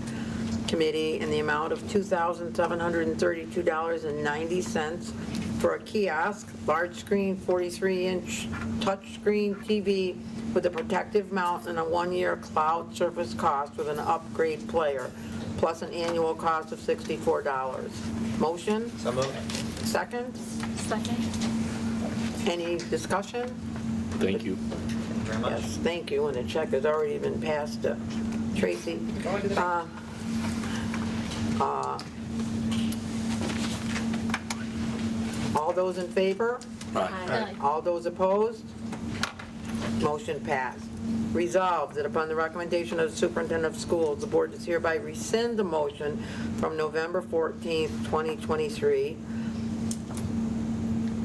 Committee in the amount of $2,732.90 for a kiosk, large screen, 43-inch touchscreen TV with a protective mount and a one-year cloud surface cost with an upgrade player, plus an annual cost of $64. Motion? So moved. Second? Second? Any discussion? Thank you. Thank you very much. Yes, thank you, and the check has already been passed to Tracy. All those in favor? Aye. All those opposed? Motion passed. Resolved that upon the recommendation of the superintendent of schools, the board does hereby rescind the motion from November 14th, 2023,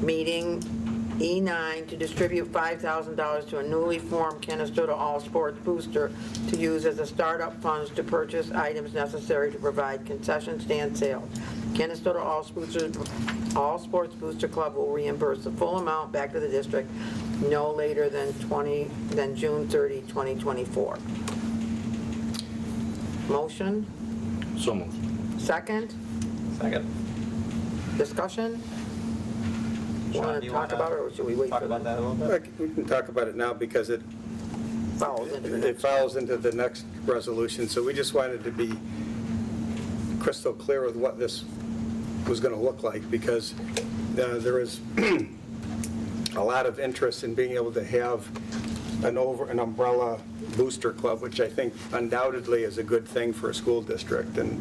meeting E9 to distribute $5,000 to a newly formed Canastota All Sports Booster to use as a startup funds to purchase items necessary to provide concession stand sales. Canastota All Sports Booster Club will reimburse the full amount back to the district no later than June 30, 2024. Motion? So moved. Second? Second. Discussion? Sean, Want do to you talk wanna about it, or should we wait Talk for about that? that a little bit? We can talk about it now because it Follows into the it next. follows into the next resolution. So we just wanted to be crystal clear with what this was going to look like, because there is a lot of interest in being able to have an umbrella booster club, which I think undoubtedly is a good thing for a school district and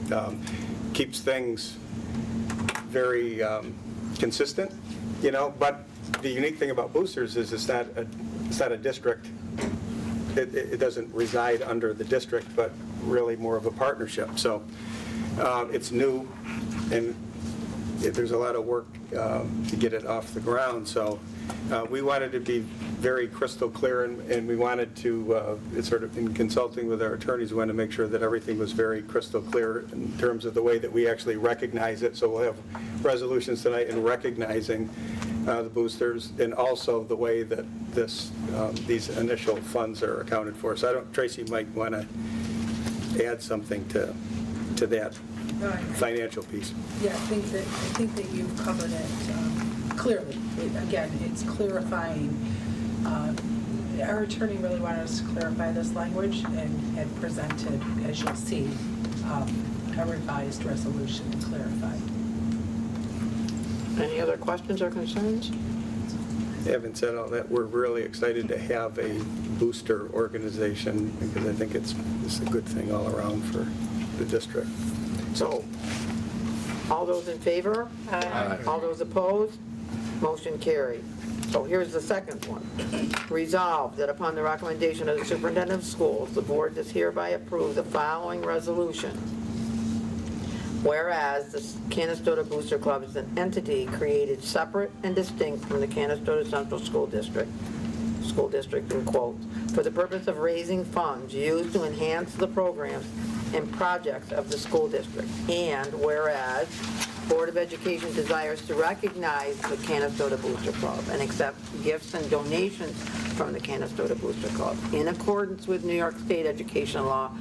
keeps things very consistent, you know. But the unique thing about boosters is it's not a district. It doesn't reside under the district, but really more of a partnership. So it's new, and there's a lot of work to get it off the ground. So we wanted to be very crystal clear, and we wanted to, it's sort of in consulting with our attorneys, we wanted to make sure that everything was very crystal clear in terms of the way that we actually recognize it. So we'll have resolutions tonight in recognizing the boosters, and also the way that these initial funds are accounted for. So Tracy might want to add something to that financial piece. Yeah, I think that you've covered it clearly. Again, it's clarifying. Our attorney really wanted us to clarify this language and had presented, as you'll see, a revised resolution to clarify. Any other questions or concerns? Having said all that, we're really excited to have a booster organization, because I think it's a good thing all around for the district. So, all those in favor? Aye. All those opposed? Motion carried. So here's the second one. Resolved that upon the recommendation of the superintendent of schools, the board does hereby approve the following resolution. Whereas the Canastota Booster Club is an entity created separate and distinct from the Canastota Central School District in quotes, for the purpose of raising funds used to enhance the programs and projects of the school district. And whereas Board of Education desires to recognize the Canastota Booster Club and accept gifts and donations from the Canastota Booster Club in accordance with New York State Education Law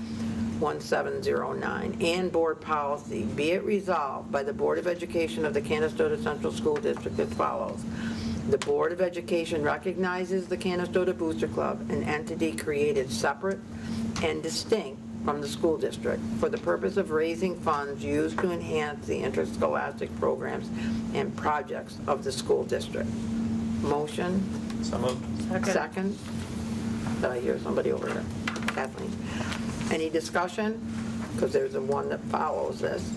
1709 and board policy, be it resolved by the Board of Education of the Canastota Central School District as follows. The Board of Education recognizes the Canastota Booster Club, an entity created separate and distinct from the school district for the purpose of raising funds used to enhance the interscholastic programs and projects of the school district. Motion? So moved. Second? Did I hear somebody over there? Kathleen. Any discussion? Because there's the one that follows this.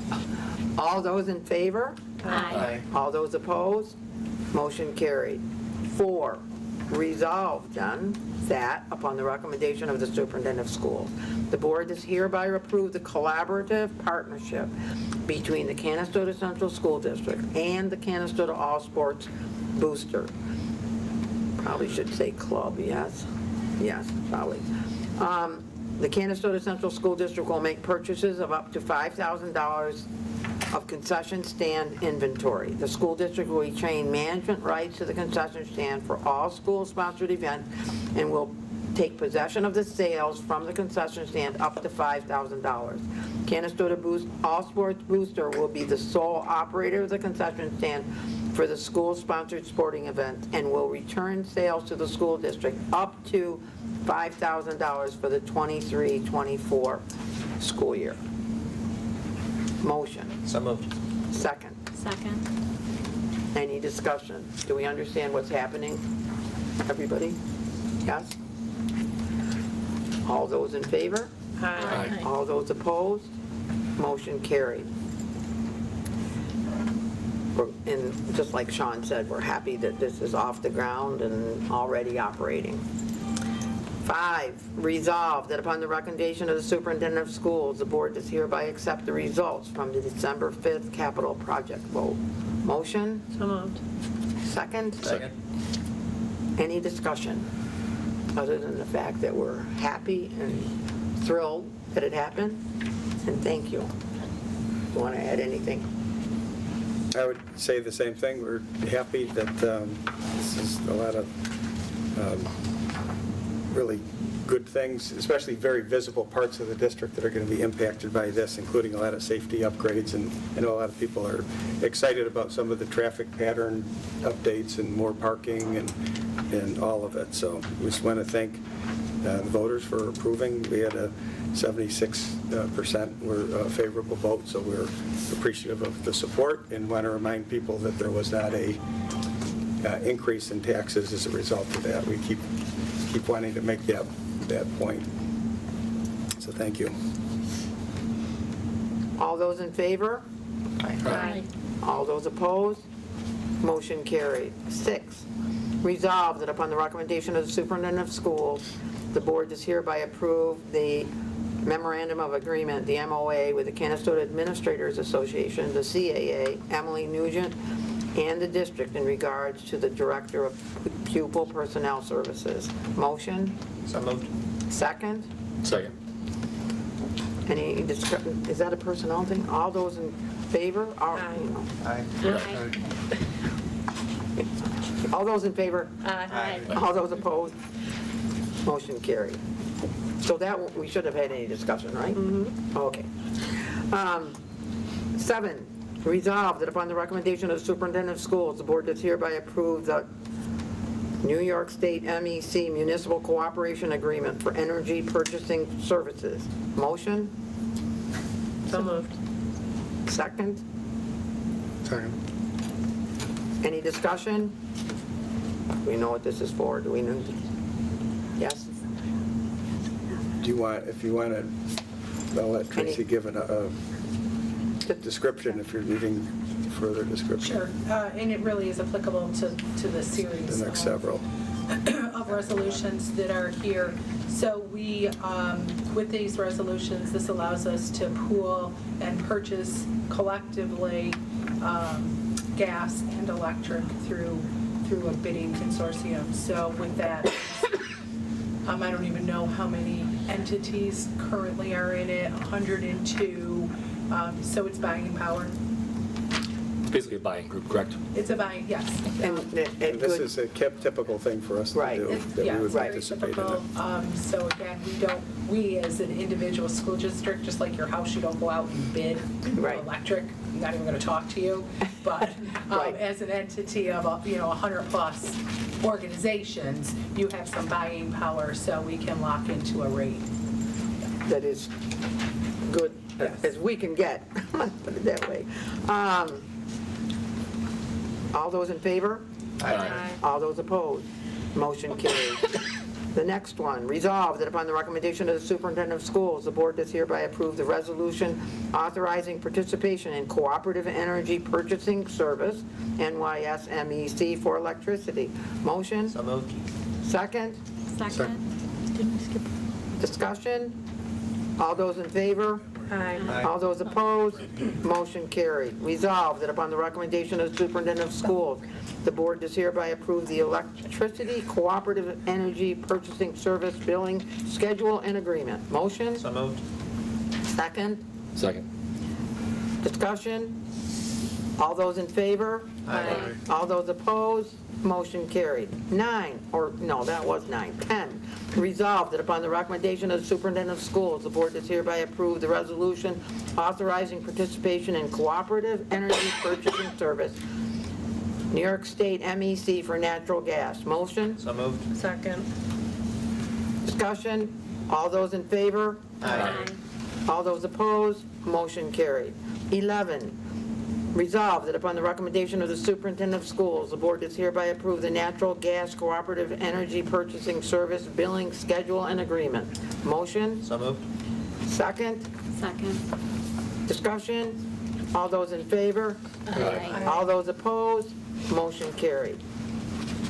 All those in favor? Aye. All those opposed? Motion carried. 4, resolved then that upon the recommendation of the superintendent of schools, the board does hereby approve the collaborative partnership between the Canastota Central School District and the Canastota All Sports Booster. Probably should say club, yes. Yes, probably. The Canastota Central School District will make purchases of up to $5,000 of concession stand inventory. The school district will retain management rights to the concession stand for all school-sponsored events and will take possession of the sales from the concession stand up to $5,000. Canastota All Sports Booster will be the sole operator of the concession stand for the school-sponsored sporting event and will return sales to the school district up to $5,000 for the 23-24 school year. Motion. So moved. Second. Second. Any discussion? Do we understand what's happening? Everybody? Yes? All those in favor? Aye. All those opposed? Motion carried. And just like Sean said, we're happy that this is off the ground and already operating. 5, resolve that upon the recommendation of the superintendent of schools, the board does hereby accept the results from the December 5th capital project vote. Motion? So moved. Second? Second. Any discussion, other than the fact that we're happy and thrilled that it happened? And thank you. Do you want to add anything? I would say the same thing. We're happy that this is a lot of really good things, especially very visible parts of the district that are going to be impacted by this, including a lot of safety upgrades. And I know a lot of people are excited about some of the traffic pattern updates and more parking and all of it. So we just want to thank the voters for approving. We had a 76% were favorable vote, so we're appreciative of the support and want to remind people that there was not a increase in taxes as a result of that. We keep wanting to make that point. So thank you. All those in favor? Aye. All those opposed? Motion carried. 6, resolve that upon the recommendation of the superintendent of schools, the board does hereby approve the memorandum of agreement, the MOA, with the Canastota Administrators Association, the CAA, Emily Nugent, and the district in regards to the Director of Pupil Personnel Services. Motion? So moved. Second? Second. Any discussion? Is that a personnel thing? All those in favor? Aye. All those in favor? Aye. All those opposed? Motion carried. So that, we should have had any discussion, right? Mm-hmm. Okay. 7, resolve that upon the recommendation of the superintendent of schools, the board does hereby approve the New York State MEC Municipal Cooperation Agreement for Energy Purchasing Services. Motion? So moved. Second? Second. Any discussion? Do we know what this is for? Do we know? Yes? Do you want, if you want to, I'll let Tracy give a description if you're needing further description. Sure, and it really is applicable to the series. The next several. Of resolutions that are here. So we, with these resolutions, this allows us to pool and purchase collectively gas and electric through a bidding consortium. So with that, I don't even know how many entities currently are in it, 102. So it's buying power. Basically a buying group, correct? It's a buying, yes. And This is a typical thing for us to Right. do, It's- that yeah, we would it's very participate in typical. it. So again, we as an individual school district, just like your house, you don't go out and bid Right. electric. I'm not even going to talk to you, but Right. as an entity of 100+ organizations, you have some buying power, so we can lock into a rate. that is good Yes. as we can get, let's put it that way. All those in favor? Aye. All those opposed? Motion carried. The next one, resolve that upon the recommendation of the superintendent of schools, the board does hereby approve the resolution authorizing participation in Cooperative Energy Purchasing Service, NYSMEC, for electricity. Motion? So moved. Second. Didn't we skip? Discussion? All those in favor? Aye. All those opposed, motion carried. Resolved that upon the recommendation of the superintendent of schools, the board does hereby approve the electricity cooperative energy purchasing service billing schedule and agreement. Motion? So moved. Second? Second. Discussion? All those in favor? Aye. All those opposed? Motion carried. 10. Resolved that upon the recommendation of the superintendent of schools, the board does hereby approve the resolution authorizing participation in cooperative energy purchasing service, New York State MEC for natural gas. Motion? So moved. Second. Discussion? All those in favor? Aye. All those opposed? Motion carried. 11, resolved that upon the recommendation of the superintendent of schools, the board does hereby approve the natural gas cooperative energy purchasing service billing schedule and agreement. Motion? So moved. Second? Second. Discussion? All those in favor? Aye. All those opposed? Motion carried.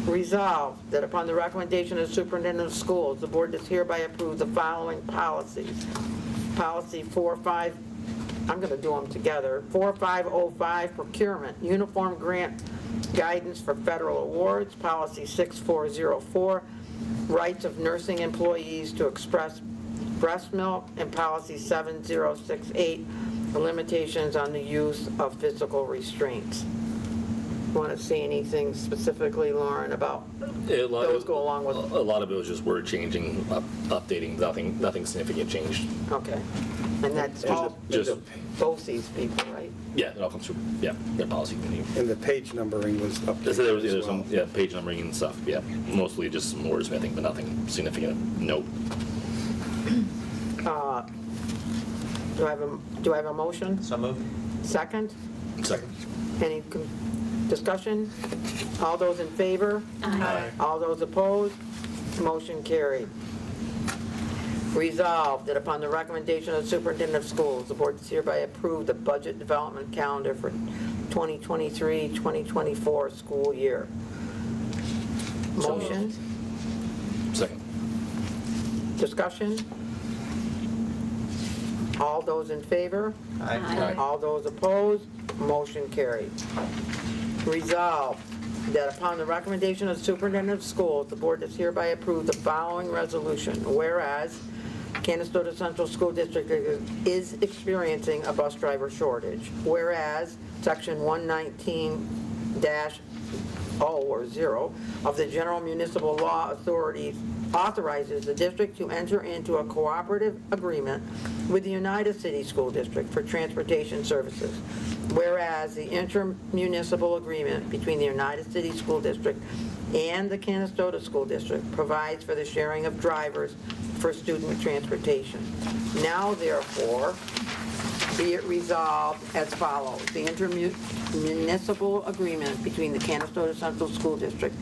Resolved that upon the recommendation of the superintendent of schools, the board does hereby approve the following policies. Policy 45, I'm going to do them together. 4505, procurement, uniform grant guidance for federal awards. Policy 6404, rights of nursing employees to express breast milk. And policy 7068, the limitations on the use of physical restraints. Want to say anything specifically, Lauren, about those go along with? A lot of it was just word changing, updating, nothing significant changed. Okay. And that's all Just, both these people, right? yeah, it all comes through, yeah, their policy committee. And the page numbering was So updated there was as well. some, yeah, page numbering and stuff, yeah, mostly just some wordsmithing, but nothing significant, note. Do I have a motion? So moved. Second? Second. Any discussion? All those in favor? Aye. All those opposed? Motion carried. Resolved that upon the recommendation of the superintendent of schools, the board does hereby approve the budget development calendar for 2023-2024 school year. So Motion? Second. Discussion? All those in favor? Aye. All those opposed? Motion carried. Resolved that upon the recommendation of the superintendent of schools, the board does hereby approve the following resolution. Whereas Canastota Central School District is experiencing a bus driver shortage. Whereas Section 119-0 of the General Municipal Law Authority authorizes the district to enter into a cooperative agreement with the United City School District for transportation services. Whereas the intermunicipal agreement between the United City School District and the Canastota School District provides for the sharing of drivers for student transportation. Now therefore, be it resolved as follows. The intermunicipal agreement between the Canastota Central School District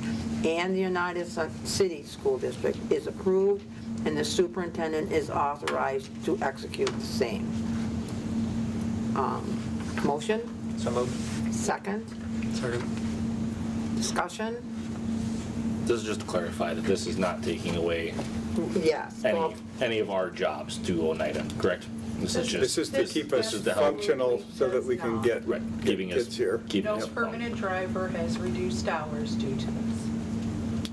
and the United City School District is approved, and the superintendent is authorized to execute the same. Motion? So moved. Second? Second. Discussion? This is just to clarify that this is not taking away Yes. Well, any of our jobs to Oneida, correct? This is just. This is to keep us this is to help- functional so that we can get Right, keeping us, kids here. keeping No us. permanent driver has reduced hours due to this.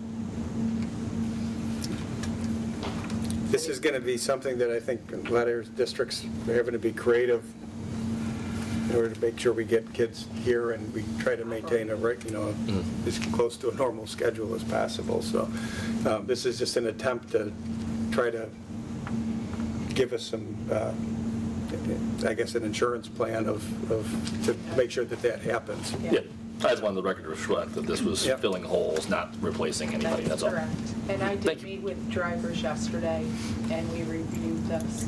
This is going to be something that I think a lot of districts are having to be creative in order to make sure we get kids here and we try to maintain as close to a normal schedule as possible. So this is just an attempt to try to give us some, I guess, an insurance plan to make sure that happens. Yeah, I just wanted the record to reflect that this was Yep. filling holes, not replacing anybody, that's all. Correct. And I Thank did you. meet with drivers yesterday, and we reviewed this.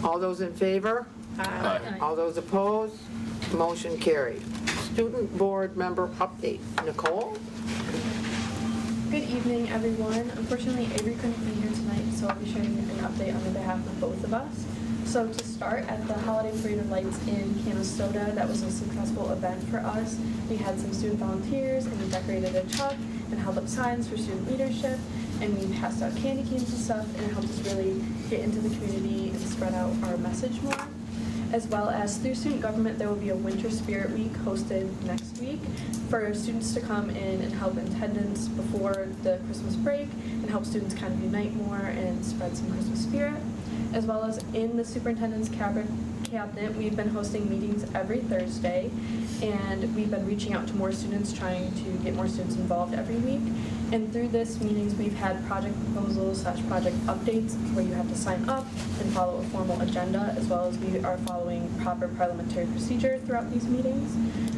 all those in favor? Aye. All those opposed? Motion carried. Student board member update. Nicole? Good evening, everyone. Unfortunately, Avery couldn't be here tonight, so I'll be sharing an update on behalf of both of us. So to start, at the Holiday Parade of Lights in Canastota, that was a successful event for us. We had some student volunteers, and we decorated a truck and held up signs for student leadership. and we passed out candy canes and stuff, and it helped us really get into the community and spread out our message more. As well as through student government, there will be a Winter Spirit Week hosted next week for students to come in and help in attendance before the Christmas break and help students kind of unite more and spread some Christmas spirit. As well as in the superintendent's cabinet, we've been hosting meetings every Thursday, and we've been reaching out to more students, trying to get more students involved every week. And through this meetings, we've had project proposals / project updates where you have to sign up and follow a formal agenda, as well as we are following proper parliamentary procedure throughout these meetings.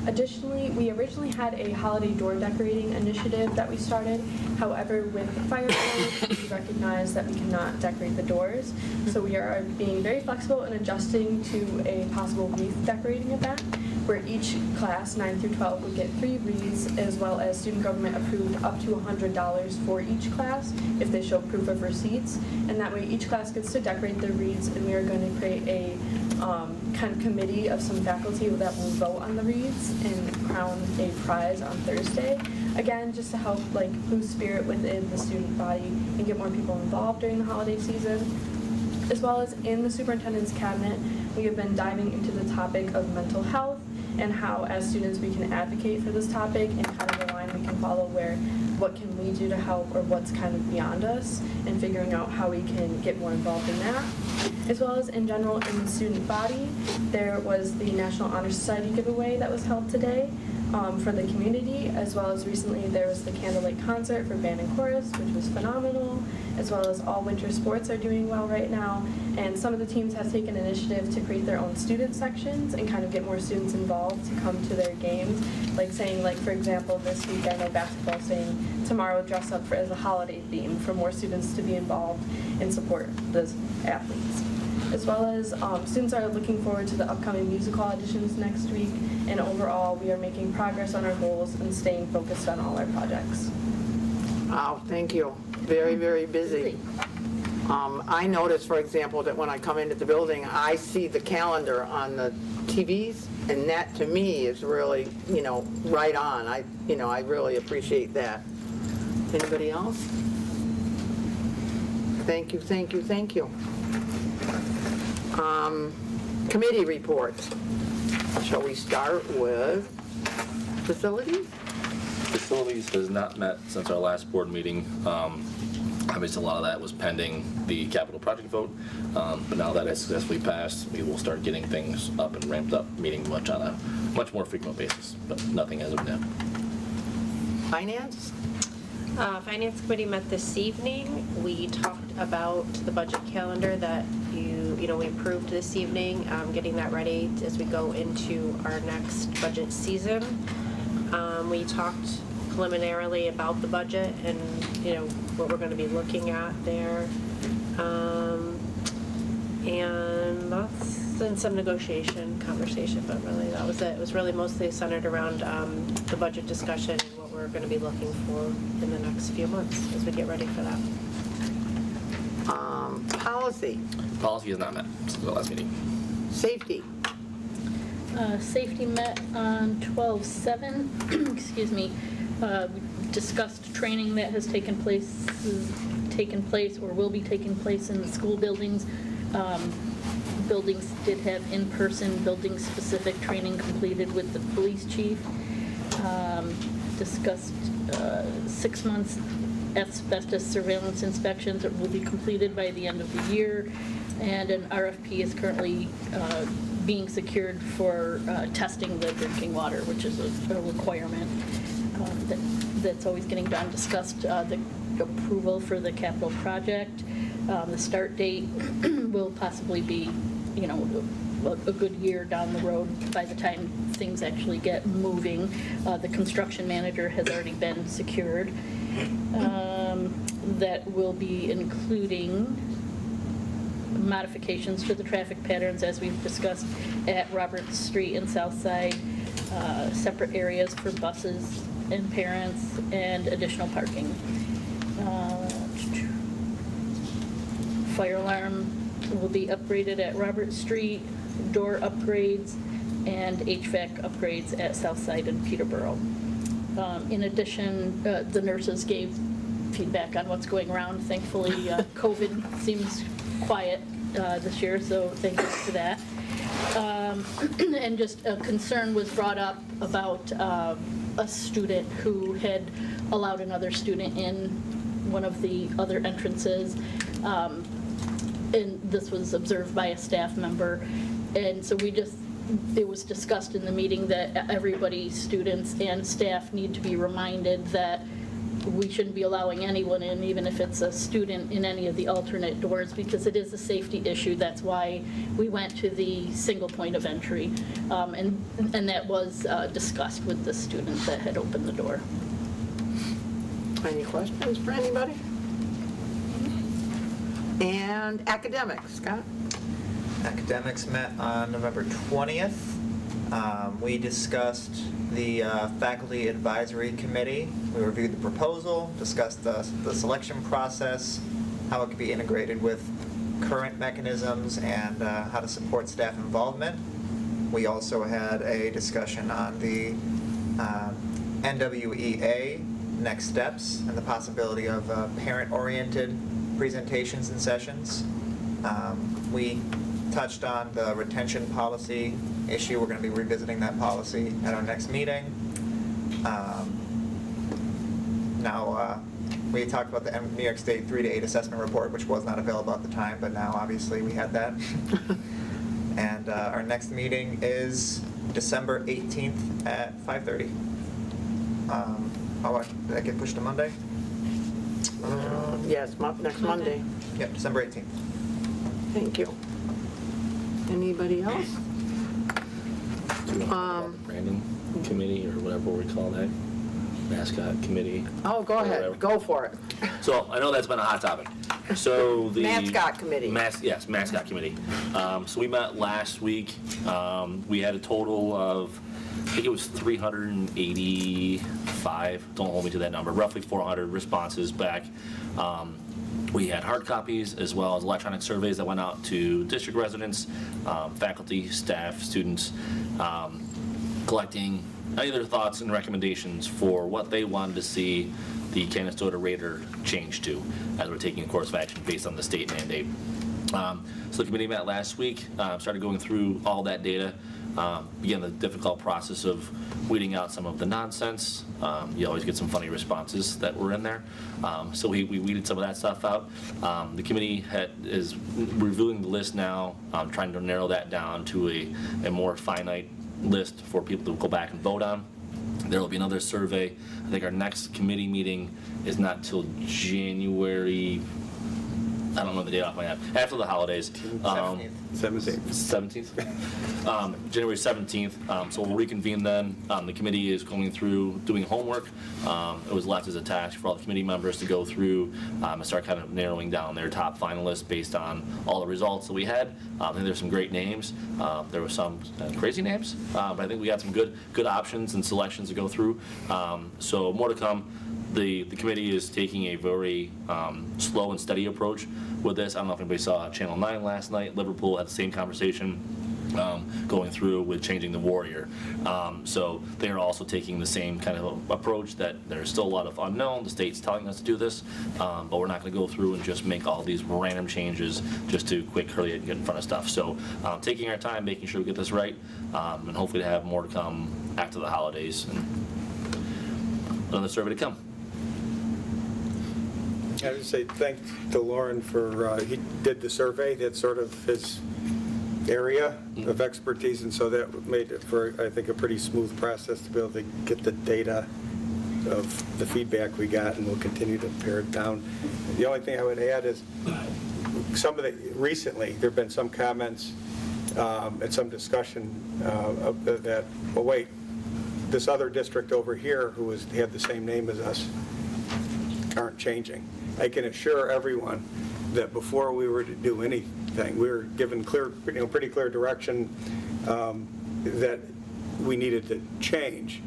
Additionally, we originally had a holiday door decorating initiative that we started. However, with the fire code, we recognize that we cannot decorate the doors. So we are being very flexible and adjusting to a possible wreath decorating event, where each class, 9 through 12, would get 3 wreaths, as well as student government approved up to $100 for each class if they show proof of receipts. And that way each class gets to decorate their wreaths, and we are going to create a kind of committee of some faculty that will vote on the wreaths and crown a prize on Thursday. Again, just to help like boost spirit within the student body and get more people involved during the holiday season. As well as in the superintendent's cabinet, we have been diving into the topic of mental health and how as students we can advocate for this topic and kind of the line we can follow where what can we do to help or what's kind of beyond us, and figuring out how we can get more involved in that. As well as in general in the student body, there was the National Honor Society giveaway that was held today for the community, as well as recently there was the Candlelight concert for band and chorus, which was phenomenal, as well as all winter sports are doing well right now, and some of the teams have taken initiative to create their own student sections and kind of get more students involved to come to their games, like saying, like for example, this week I know basketball saying tomorrow dress up as a holiday theme for more students to be involved and support those athletes. As well as students are looking forward to the upcoming musical auditions next week, and overall we are making progress on our goals and staying focused on all our projects. Wow, thank you. Very, very busy. I notice, for example, that when I come into the building, I see the calendar on the TVs, and that to me is really, right on. I really appreciate that. Anybody else? Thank you, thank you, thank you. Committee reports. Shall we start with facilities? Facilities has not met since our last board meeting. Obviously, a lot of that was pending the capital project vote, but now that it's successfully passed, we will start getting things up and ramped up, meeting on a much more frequent basis, but nothing as of now. Finance? Finance Committee met this evening. We talked about the budget calendar that we approved this evening, getting that ready as we go into our next budget season. We talked preliminarily about the budget and, what we're going to be looking at there. And that's in some negotiation conversation, but really that was it. It was really mostly centered around the budget discussion and what we're going to be looking for in the next few months as we get ready for that. Policy. Policy has not met since the last meeting. Safety. Safety met on 12/7. Excuse me. We discussed training that has taken place or will be taking place in the school buildings. Buildings did have in-person building-specific training completed with the police chief. Discussed 6 months asbestos surveillance inspections that will be completed by the end of the year, and an RFP is currently being secured for testing the drinking water, which is a requirement that's always getting done. Discussed the approval for the capital project. The start date will possibly be, a good year down the road by the time things actually get moving. The construction manager has already been secured. That will be including modifications to the traffic patterns as we've discussed at Roberts Street and Southside, separate areas for buses and parents, and additional parking. Fire alarm will be upgraded at Roberts Street, door upgrades, and HVAC upgrades at Southside and Peterborough. In addition, the nurses gave feedback on what's going around. Thankfully, COVID seems quiet this year, so thank you for that. And just a concern was brought up about a student who had allowed another student in one of the other entrances. And this was observed by a staff member. And so it was discussed in the meeting that everybody, students and staff, need to be reminded that we shouldn't be allowing anyone in, even if it's a student, in any of the alternate doors, because it is a safety issue. That's why we went to the single point of entry. And that was discussed with the student that had opened the door. Any questions for anybody? And academics, Scott? Academics met on November 20th. We discussed the Faculty Advisory Committee. We reviewed the proposal, discussed the selection process, how it could be integrated with current mechanisms, and how to support staff involvement. We also had a discussion on the NWEA next steps and the possibility of parent-oriented presentations and sessions. We touched on the retention policy issue. We're going to be revisiting that policy at our next meeting. Now, we talked about the New York State 3-to-8 assessment report, which was not available at the time, but now obviously we had that. And our next meeting is December 18th at 5:30. Did that get pushed to Monday? Yes, next Monday. Yep, December 18th. Thank you. Anybody else? Do you want to talk about the branding committee or whatever we call that? Mascot committee? Oh, go Whatever. ahead, go for it. So I know that's been a hot topic. So the Mascot committee. Yes, mascot committee. So we met last week. We had a total of, I think it was 385. Don't hold me to that number. Roughly 400 responses back. We had hard copies as well as electronic surveys that went out to district residents, faculty, staff, students, collecting any of their thoughts and recommendations for what they wanted to see the Canastota Raider change to, as we're taking a course of action based on the state mandate. So the committee met last week, started going through all that data, began the difficult process of weeding out some of the nonsense. You always get some funny responses that were in there. So we weeded some of that stuff out. The committee is reviewing the list now, trying to narrow that down to a more finite list for people to go back and vote on. There will be another survey. I think our next committee meeting is not till January, I don't know the date off my head, after the holidays. 17th. January 17th. So we'll reconvene then. The committee is going through doing homework. It was left as a task for all the committee members to go through and start kind of narrowing down their top finalists based on all the results that we had. I think there's some great names. There were some crazy names, but I think we got some good options and selections to go through. So more to come. The committee is taking a very slow and steady approach with this. I don't know if anybody saw Channel 9 last night. Liverpool had the same conversation going through with changing the Warrior. So they are also taking the same kind of approach that there's still a lot of unknown. The state's telling us to do this, but we're not going to go through and just make all these random changes just to quick hurry and get in front of stuff. So taking our time, making sure we get this right, and hopefully to have more to come after the holidays and another survey to come. I would say thanks to Lauren for, he did the survey, that's sort of his area of expertise, and so that made it for, I think, a pretty smooth process to be able to get the data of the feedback we got, and we'll continue to pare it down. The only thing I would add is recently, there have been some comments and some discussion of that, well, wait, this other district over here who had the same name as us aren't changing. I can assure everyone that before we were to do anything, we were given pretty clear direction that we needed to change.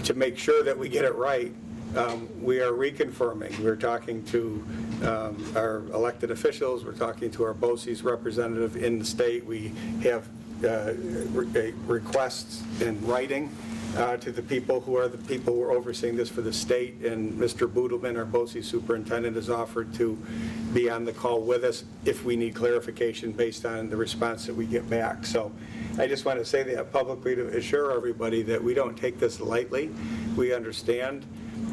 To make sure that we get it right, we are reconfirming. We're talking to our elected officials. We're talking to our BOCES representative in the state. We have requests in writing to the people who are overseeing this for the state, and Mr. Boodleman, our BOCE superintendent, has offered to be on the call with us if we need clarification based on the response that we get back. So I just want to say that publicly to assure everybody that we don't take this lightly. We understand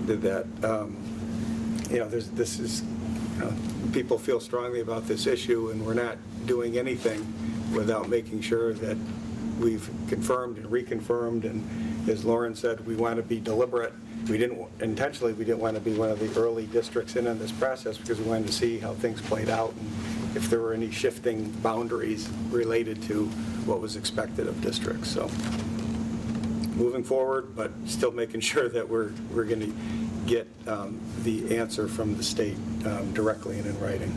that this is, people feel strongly about this issue, and we're not doing anything without making sure that we've confirmed and reconfirmed. And as Lauren said, we want to be deliberate. We didn't want to be one of the early districts in on this process because we wanted to see how things played out and if there were any shifting boundaries related to what was expected of districts. So moving forward, but still making sure that we're going to get the answer from the state directly and in writing.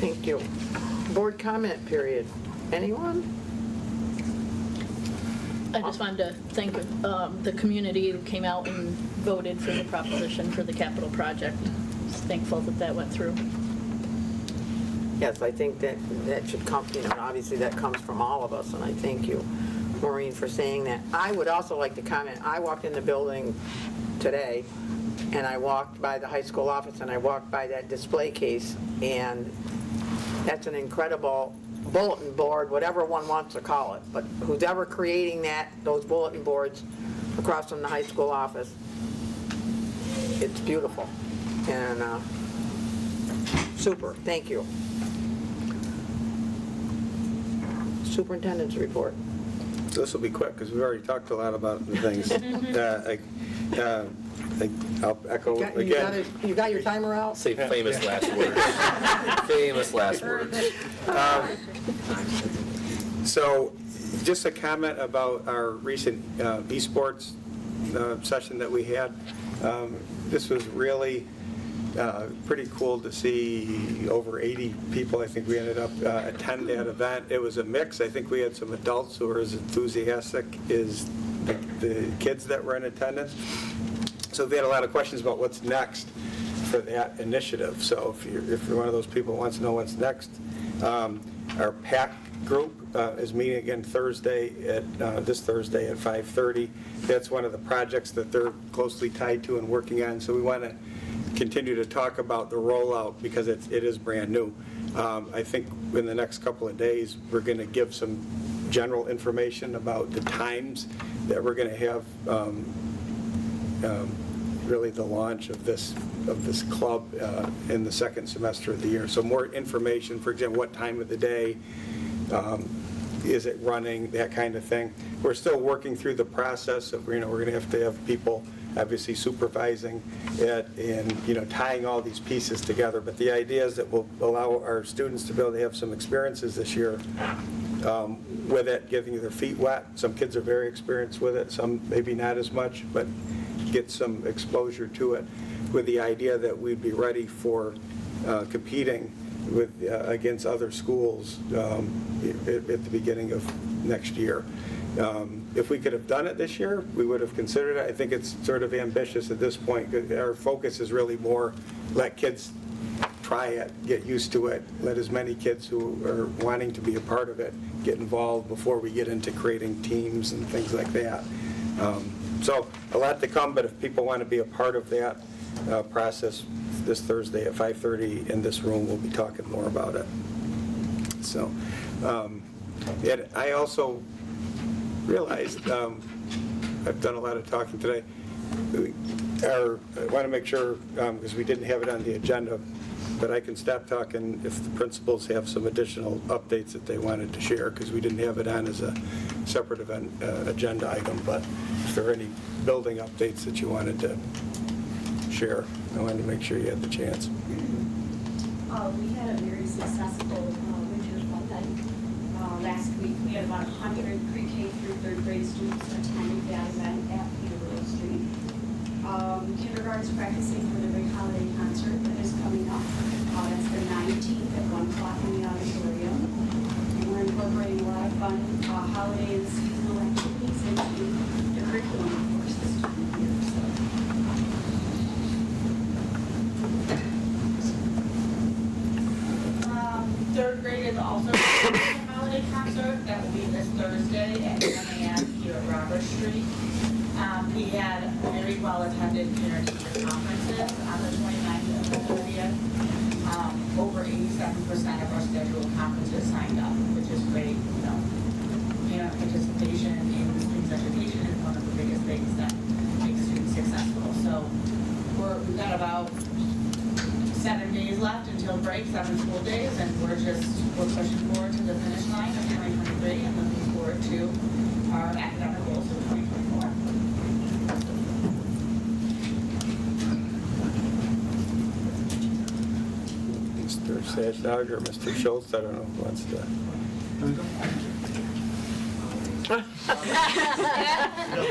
Thank you. Board comment period. Anyone? I just wanted to thank the community who came out and voted for the proposition for the capital project. Just thankful that that went through. Yes, I think that should come, obviously that comes from all of us, and I thank you, Maureen, for saying that. I would also like to comment, I walked in the building today, and I walked by the high school office, and I walked by that display case, and that's an incredible bulletin board, whatever one wants to call it, but who's ever creating those bulletin boards across from the high school office, it's beautiful, and super, thank you. Superintendent's report. This will be quick because we've already talked a lot about the things. I'll echo again. You got your timer out? Say famous last words. Famous last words. So just a comment about our recent esports session that we had. This was really pretty cool to see over 80 people, I think we ended up attend that event. It was a mix. I think we had some adults who were as enthusiastic as the kids that were in attendance. So they had a lot of questions about what's next for that initiative. So if you're one of those people who wants to know what's next, our PAC group is meeting again this Thursday at 5:30. That's one of the projects that they're closely tied to and working on. So we want to continue to talk about the rollout because it is brand new. I think in the next couple of days we're going to give some general information about the times that we're going to have really the launch of this club in the second semester of the year. So more information, for example, what time of the day, is it running, that kind of thing. We're still working through the process of, we're going to have people obviously supervising it and, tying all these pieces together. But the idea is that we'll allow our students to be able to have some experiences this year with it, getting their feet wet. Some kids are very experienced with it, some maybe not as much, but get some exposure to it with the idea that we'd be ready for competing against other schools at the beginning of next year. If we could have done it this year, we would have considered it. I think it's sort of ambitious at this point. Our focus is really more let kids try it, get used to it, let as many kids who are wanting to be a part of it get involved before we get into creating teams and things like that. So a lot to come, but if people want to be a part of that process this Thursday at 5:30 in this room, we'll be talking more about it. So, and I also realized, I've done a lot of talking today, I want to make sure, because we didn't have it on the agenda, but I can stop talking if the principals have some additional updates that they wanted to share, because we didn't have it on as a separate event agenda item. But if there are any building updates that you wanted to share, I wanted to make sure you had the chance. We had a very successful winter fun night. Last week we had about 100 pre-K through third grade students attending that event at Peterborough Street. Kindergarten's practicing for the big holiday concert that is coming up. That's the 19th at 1 o'clock in the auditorium. And we're incorporating a lot of fun holiday and seasonal activities into the curriculum, of course, this time of year. Third grade is also having a holiday concert. That will be this Thursday at 1 a.m. here at Robert Street. We had very well-attended parent-teacher conferences on the 29th and the 30th. Over 87% of our scheduled conferences signed up, which is great. You know, parent participation in students' education is one of the biggest things that makes students successful. So we've got about 7 days left until break, 7 school days, and we're pushing forward to the finish line of 2023 and looking forward to our academic goals of 2024. Mr. Sashdog or Mr. Schultz, I don't know who wants to.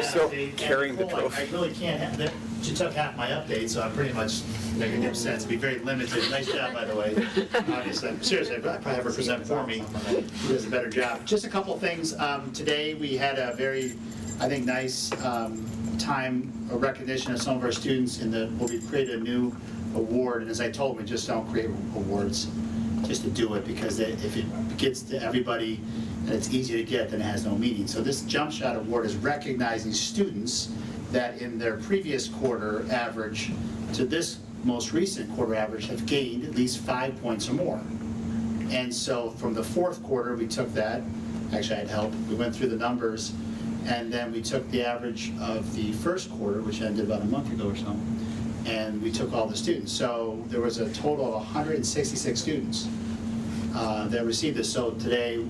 Still carrying the trophy. I really can't have that. She took half my update, so I'm pretty much making no sense. Be very limited. Nice job, by the way. Obviously, seriously, I probably have her present for me. She does a better job. Just a couple things. Today we had a very, I think, nice time of recognition of some of our students where we created a new award. And as I told them, we just don't create awards just to do it, because if it gets to everybody and it's easy to get, then it has no meaning. So this Jump Shot Award is recognizing students that in their previous quarter average to this most recent quarter average have gained at least 5 points or more. And so from the fourth quarter, we took that. Actually, I had help. We went through the numbers, and then we took the average of the first quarter, which ended about a month ago or so, and we took all the students. So there was a total of 166 students that received this. So today,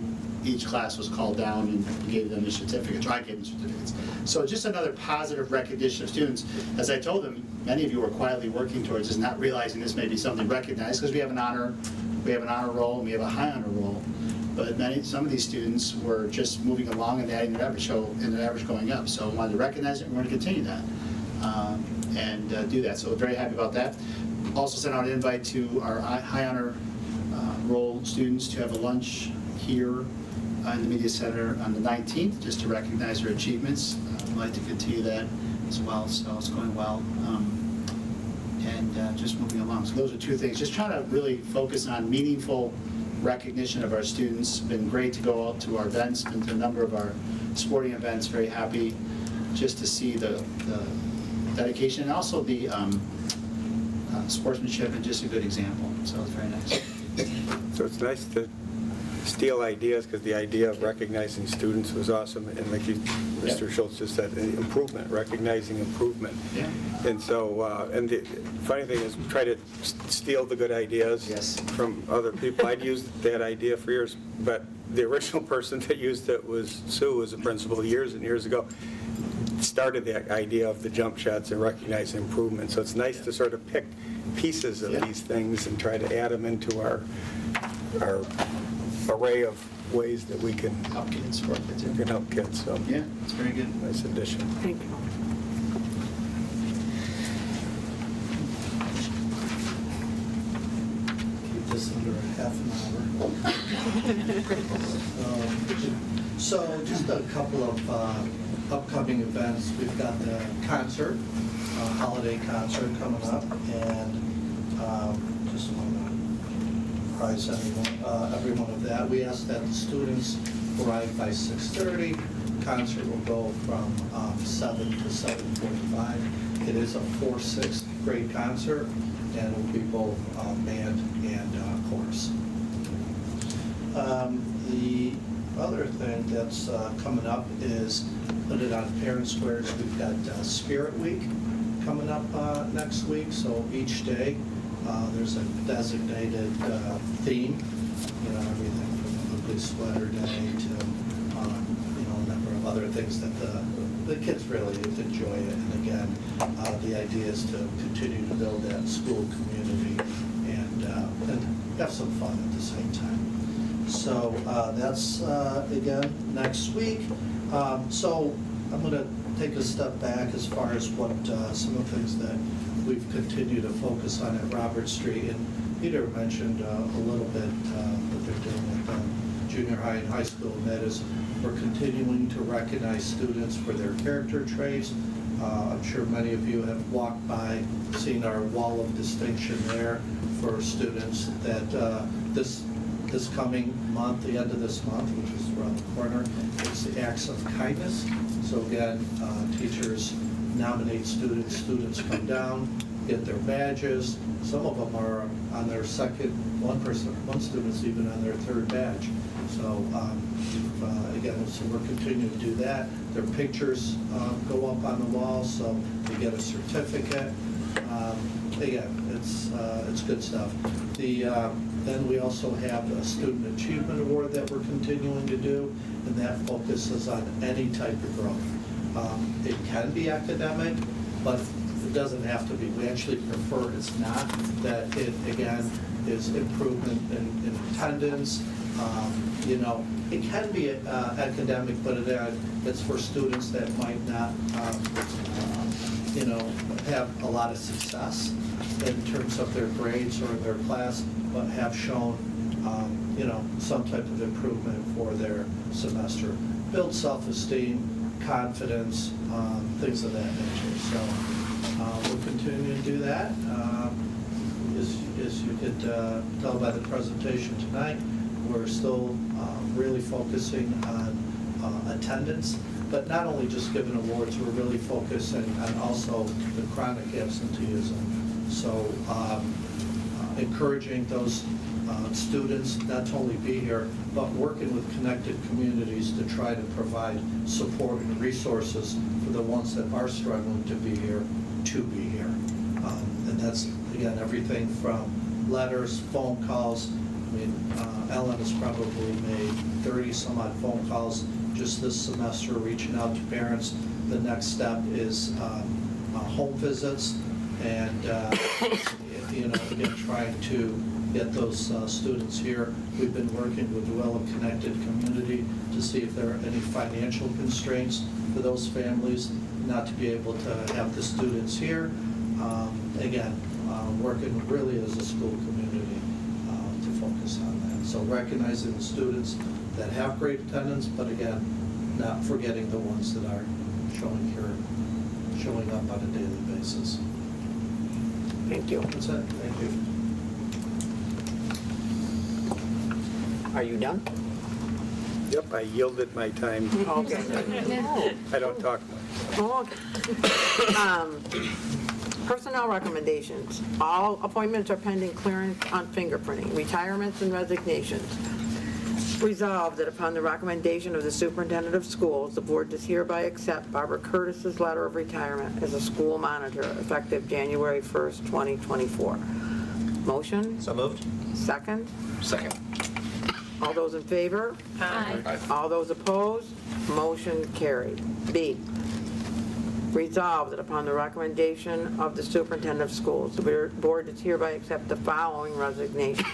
each class was called down and gave them the certificates, or I gave them certificates. So just another positive recognition of students. As I told them, many of you are quietly working towards this, not realizing this may be something recognized, because we have an honor roll, and we have a high honor roll. But some of these students were just moving along and adding their average, and their average going up. So I wanted to recognize it, and we're going to continue that and do that. So very happy about that. Also sent out an invite to our high honor roll students to have a lunch here in the Media Center on the 19th, just to recognize their achievements. I'd like to continue that as well, so it's going well. And just moving along. So those are two things. Just trying to really focus on meaningful recognition of our students. Been great to go out to our events, been to a number of our sporting events. Very happy just to see the dedication and also the sportsmanship, and just a good example. So it's very nice. So it's nice to steal ideas, because the idea of recognizing students was awesome, and like Mr. Schultz just said, improvement, recognizing improvement. Yeah. And so, and the funny thing is, try to steal the good ideas from other people. I'd used that idea for years, but the original person that used it was Sue, who was a principal years and years ago, started the idea of the jump shots and recognizing improvement. So it's nice to sort of pick pieces of these things and try to add them into our array of ways that we can help kids, work with can help kids. So yeah, it's very good. Nice addition. Thank you. Keep this under a half an hour. So just a couple of upcoming events. We've got the concert, holiday concert coming up, and just want to prize everyone of that. We ask that the students arrive by 6:30. Concert will go from 7 to 7:45. It is a 4th, 6th grade concert, and it will be both band and chorus. The other thing that's coming up is put it on Parent Squares. We've got Spirit Week coming up next week. So each day there's a designated theme. You know, everything from a good sweater day to a number of other things that the kids really enjoy it. And again, the idea is to continue to build that school community and have some fun at the same time. So that's, again, next week. So I'm going to take a step back as far as what some of the things that we've continued to focus on at Robert Street. And Peter mentioned a little bit what they're doing at the junior high and high school, and that is we're continuing to recognize students for their character traits. I'm sure many of you have walked by, seen our wall of distinction there for students that this This coming month, the end of this month, which is around the corner, is the Acts of Kindness. So again, teachers nominate students, students come down, get their badges. Some of them are on their second, one student's even on their third badge. So again, so we're continuing to do that. Their pictures go up on the wall, so they get a certificate. Again, it's good stuff. Then we also have a Student Achievement Award that we're continuing to do, and that focuses on any type of growth. It can be academic, but it doesn't have to be. We actually prefer it's not, that it, again, is improvement in attendance. You know, it can be academic, but it's for students that might not, you know, have a lot of success in terms of their grades or in their class, but have shown, you know, some type of improvement for their semester. Build self-esteem, confidence, things of that nature. So we'll continue to do that. As you could tell by the presentation tonight, we're still really focusing on attendance, but not only just giving awards, we're really focusing on also the chronic absenteeism. So encouraging those students not to only be here, but working with connected communities to try to provide support and resources for the ones that are struggling to be here, and that's, again, everything from letters, phone calls. I mean, Ellen has probably made 30 some odd phone calls just this semester, reaching out to parents. The next step is home visits, and you know, again, trying to get those students here. We've been working with the well-connected community to see if there are any financial constraints for those families not to be able to have the students here. Again, working really as a school community to focus on that. So recognizing the students that have great attendance, but again, not forgetting the ones that are showing up on a daily basis. Thank you. That's it. Thank you. Are you done? Yep, I yielded my time. Okay. I don't talk much. Okay. Personnel recommendations. All appointments are pending clearance on fingerprinting. Retirements and resignations. Resolved that upon the recommendation of the superintendent of schools, the board does hereby accept Barbara Curtis's letter of retirement as a school monitor effective January 1st, 2024. Motion? So moved. Second? Second. All those in favor? Aye. All those opposed? Motion carried. B, resolved that upon the recommendation of the superintendent of schools, the board does hereby accept the following resignations.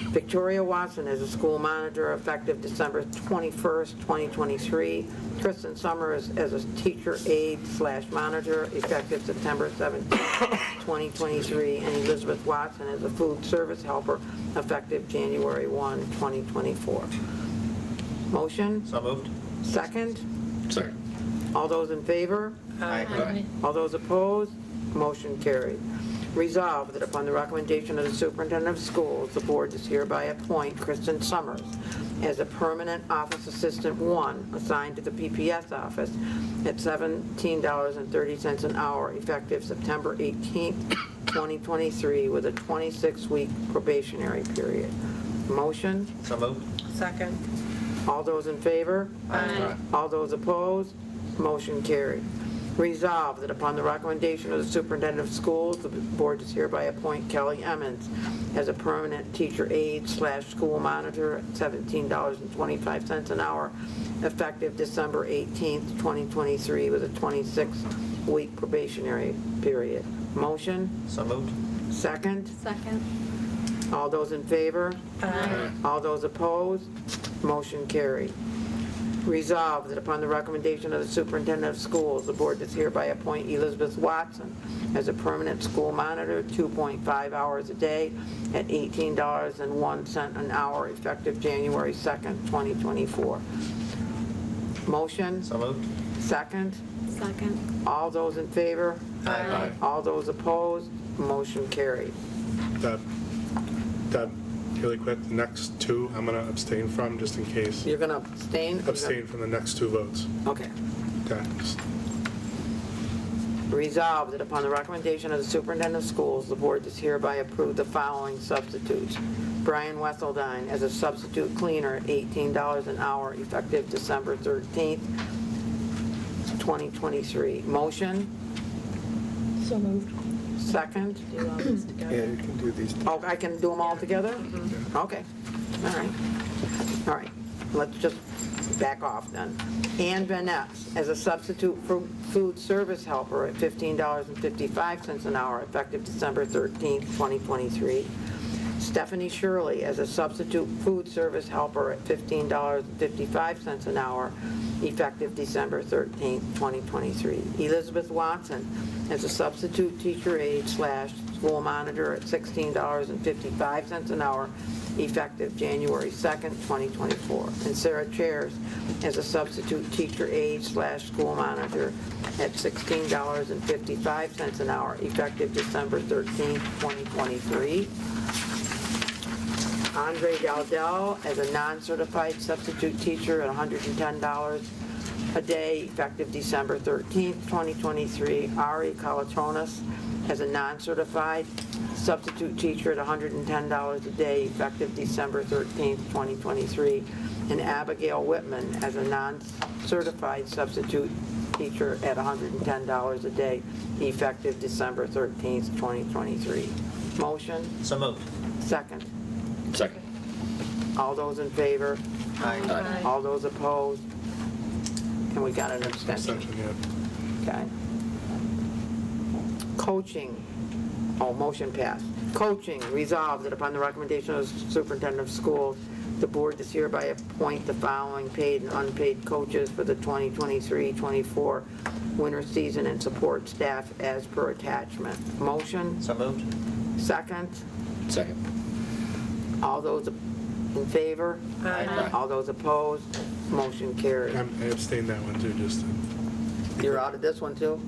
Victoria Watson as a school monitor effective December 21st, 2023. Kristen Summers as a teacher aide/monitor effective September 17th, 2023. And Elizabeth Watson as a food service helper effective January 1, 2024. Motion? So moved. Second? Second. All those in favor? Aye. All those opposed? Motion carried. Resolved that upon the recommendation of the superintendent of schools, the board does hereby appoint Kristen Summers as a permanent office assistant 1 assigned to the PPS office at $17.30 an hour effective September 18th, 2023 with a 26-week probationary period. Motion? So moved. Second. All those in favor? Aye. All those opposed? Motion carried. Resolved that upon the recommendation of the superintendent of schools, the board does hereby appoint Kelly Emmons as a permanent teacher aide/school monitor at $17.25 an hour effective December 18th, 2023 with a 26-week probationary period. Motion? So moved. Second? Second. All those in favor? Aye. All those opposed? Motion carried. Resolved that upon the recommendation of the superintendent of schools, the board does hereby appoint Elizabeth Watson as a permanent school monitor, 2.5 hours a day at $18.01 an hour, effective January 2nd, 2024. Motion? So moved. Second? Second. All those in favor? Aye. All those opposed? Motion carried. The really quick, the next two, I'm going to abstain from, just in case. You're going to abstain? Abstain from the next two votes. Okay. Okay. Resolved that upon the recommendation of the superintendent of schools, the board does hereby approve the following substitutes. Brian Wesseldine as a substitute cleaner, $18 an hour, effective December 13th, 2023. Motion? So moved. Second? Do all this together. Yeah, you can do these. Oh, I can do them all together? Okay, all right. All right, let's just back off then. Ann Van Ness as a substitute food service helper at $15.55 an hour, effective December 13th, 2023. Stephanie Shirley as a substitute food service helper at $15.55 an hour, effective December 13th, 2023. Elizabeth Watson as a substitute teacher aide / school monitor at $16.55 an hour, effective January 2nd, 2024. And Sarah Chairs as a substitute teacher aide / school monitor at $16.55 an hour, effective December 13th, 2023. Andre Daldell as a non-certified substitute teacher at $110 a day, effective December 13th, 2023. Ari Kalatonis as a non-certified substitute teacher at $110 a day, effective December 13th, 2023. And Abigail Whitman as a non-certified substitute teacher at $110 a day, effective December 13th, 2023. Motion? So moved. Second. Second. All those in favor? Aye. Aye. All those opposed? And we got an abstention. Abstention, yeah. Okay. Coaching, motion passed. Coaching, resolved that upon the recommendation of the superintendent of schools, the board does hereby appoint the following paid and unpaid coaches for the 2023-24 winter season and support staff as per attachment. Motion? So moved. Second? Second. All those in favor? Aye. All those opposed? Motion carried. I abstained that one too, just to, You're out of this one too?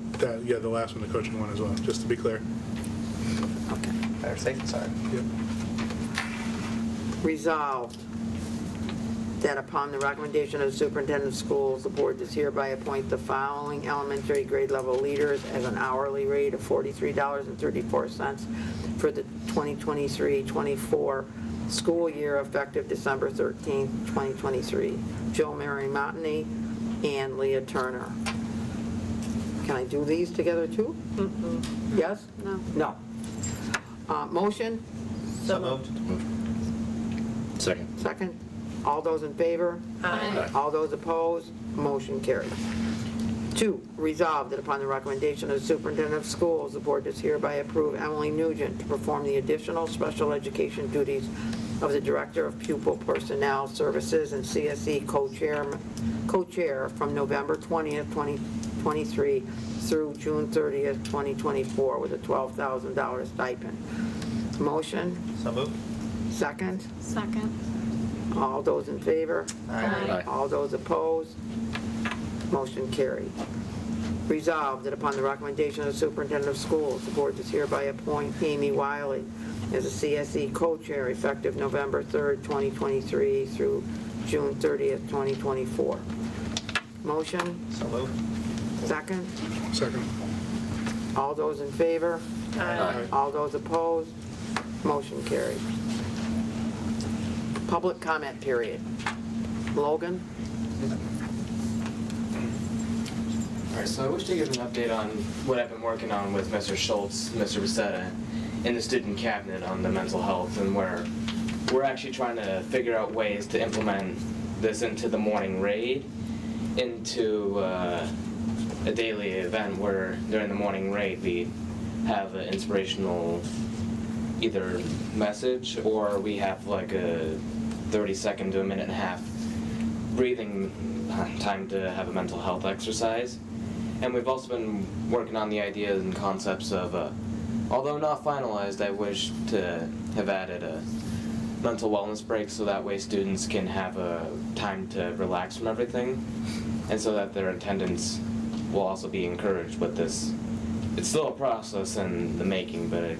yeah, the last one, the coaching one as well, just to be clear. Okay. Better safe than sorry. Yep. Resolved that upon the recommendation of the superintendent of schools, the board does hereby appoint the following elementary grade level leaders as an hourly rate of $43.34 for the 2023-24 school year, effective December 13th, 2023. Joe Mary Montney and Leah Turner. Can I do these together too? Yes? No. No. Motion? So moved. Second. Second. All those in favor? Aye. All those opposed? Motion carried. 2, resolved that upon the recommendation of the superintendent of schools, the board does hereby approve Emily Nugent to perform the additional special education duties of the Director of Pupil Personnel Services and CSE co-chair from November 20th, 2023 through June 30th, 2024 with a $12,000 stipend. Motion? So moved. Second? Second. All those in favor? Aye. All those opposed? Motion carried. Resolved that upon the recommendation of the superintendent of schools, the board does hereby appoint Amy Wiley as a CSE co-chair effective November 3rd, 2023 through June 30th, 2024. Motion? So moved. Second? Second. All those in favor? Aye. All those opposed? Motion carried. Public comment period. Logan? All right, so I wish to give an update on what I've been working on with Mr. Schultz, Mr. Becerra, in the student cabinet on the mental health, and where we're actually trying to figure out ways to implement this into the morning raid, into a daily event where during the morning raid we have an inspirational either message or we have like a 30-second to a minute and a half breathing time to have a mental health exercise. And we've also been working on the ideas and concepts of, although not finalized, I wish to have added a mental wellness break so that way students can have a time to relax from everything and so that their attendance will also be encouraged with this. It's still a process in the making, but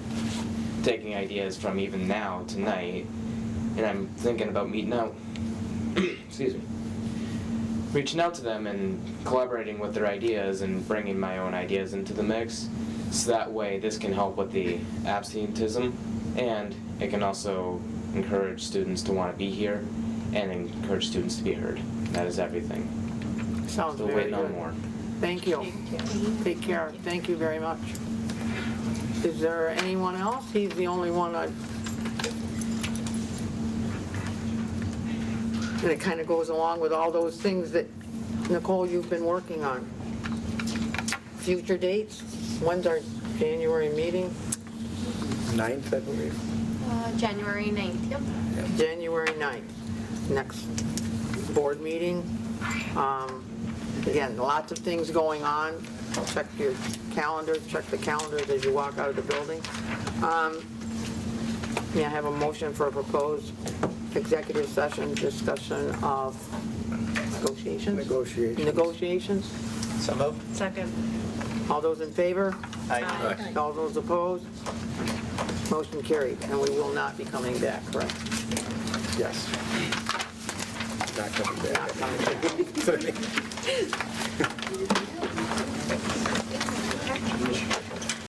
taking ideas from even now, tonight, and I'm thinking about meeting out, excuse me, reaching out to them and collaborating with their ideas and bringing my own ideas into the mix. So that way this can help with the absenteeism, and it can also encourage students to want to be here and encourage students to be heard. That is everything. Sounds Still very waiting on good. more. Thank you. Take care. Thank you very much. Is there anyone else? He's the only one I... And it kind of goes along with all those things that, Nicole, you've been working on. Future dates? When's our January meeting? 9th, I believe. January 9th, yep. January 9th, next board meeting. Again, lots of things going on. Check your calendars, check the calendars as you walk out of the building. May I have a motion for a proposed executive session discussion of negotiations? Negotiations? So moved. Second. All those in favor? Aye. All those opposed? Motion carried, and we will not be coming back, correct? Yes. Not coming back. Not coming back.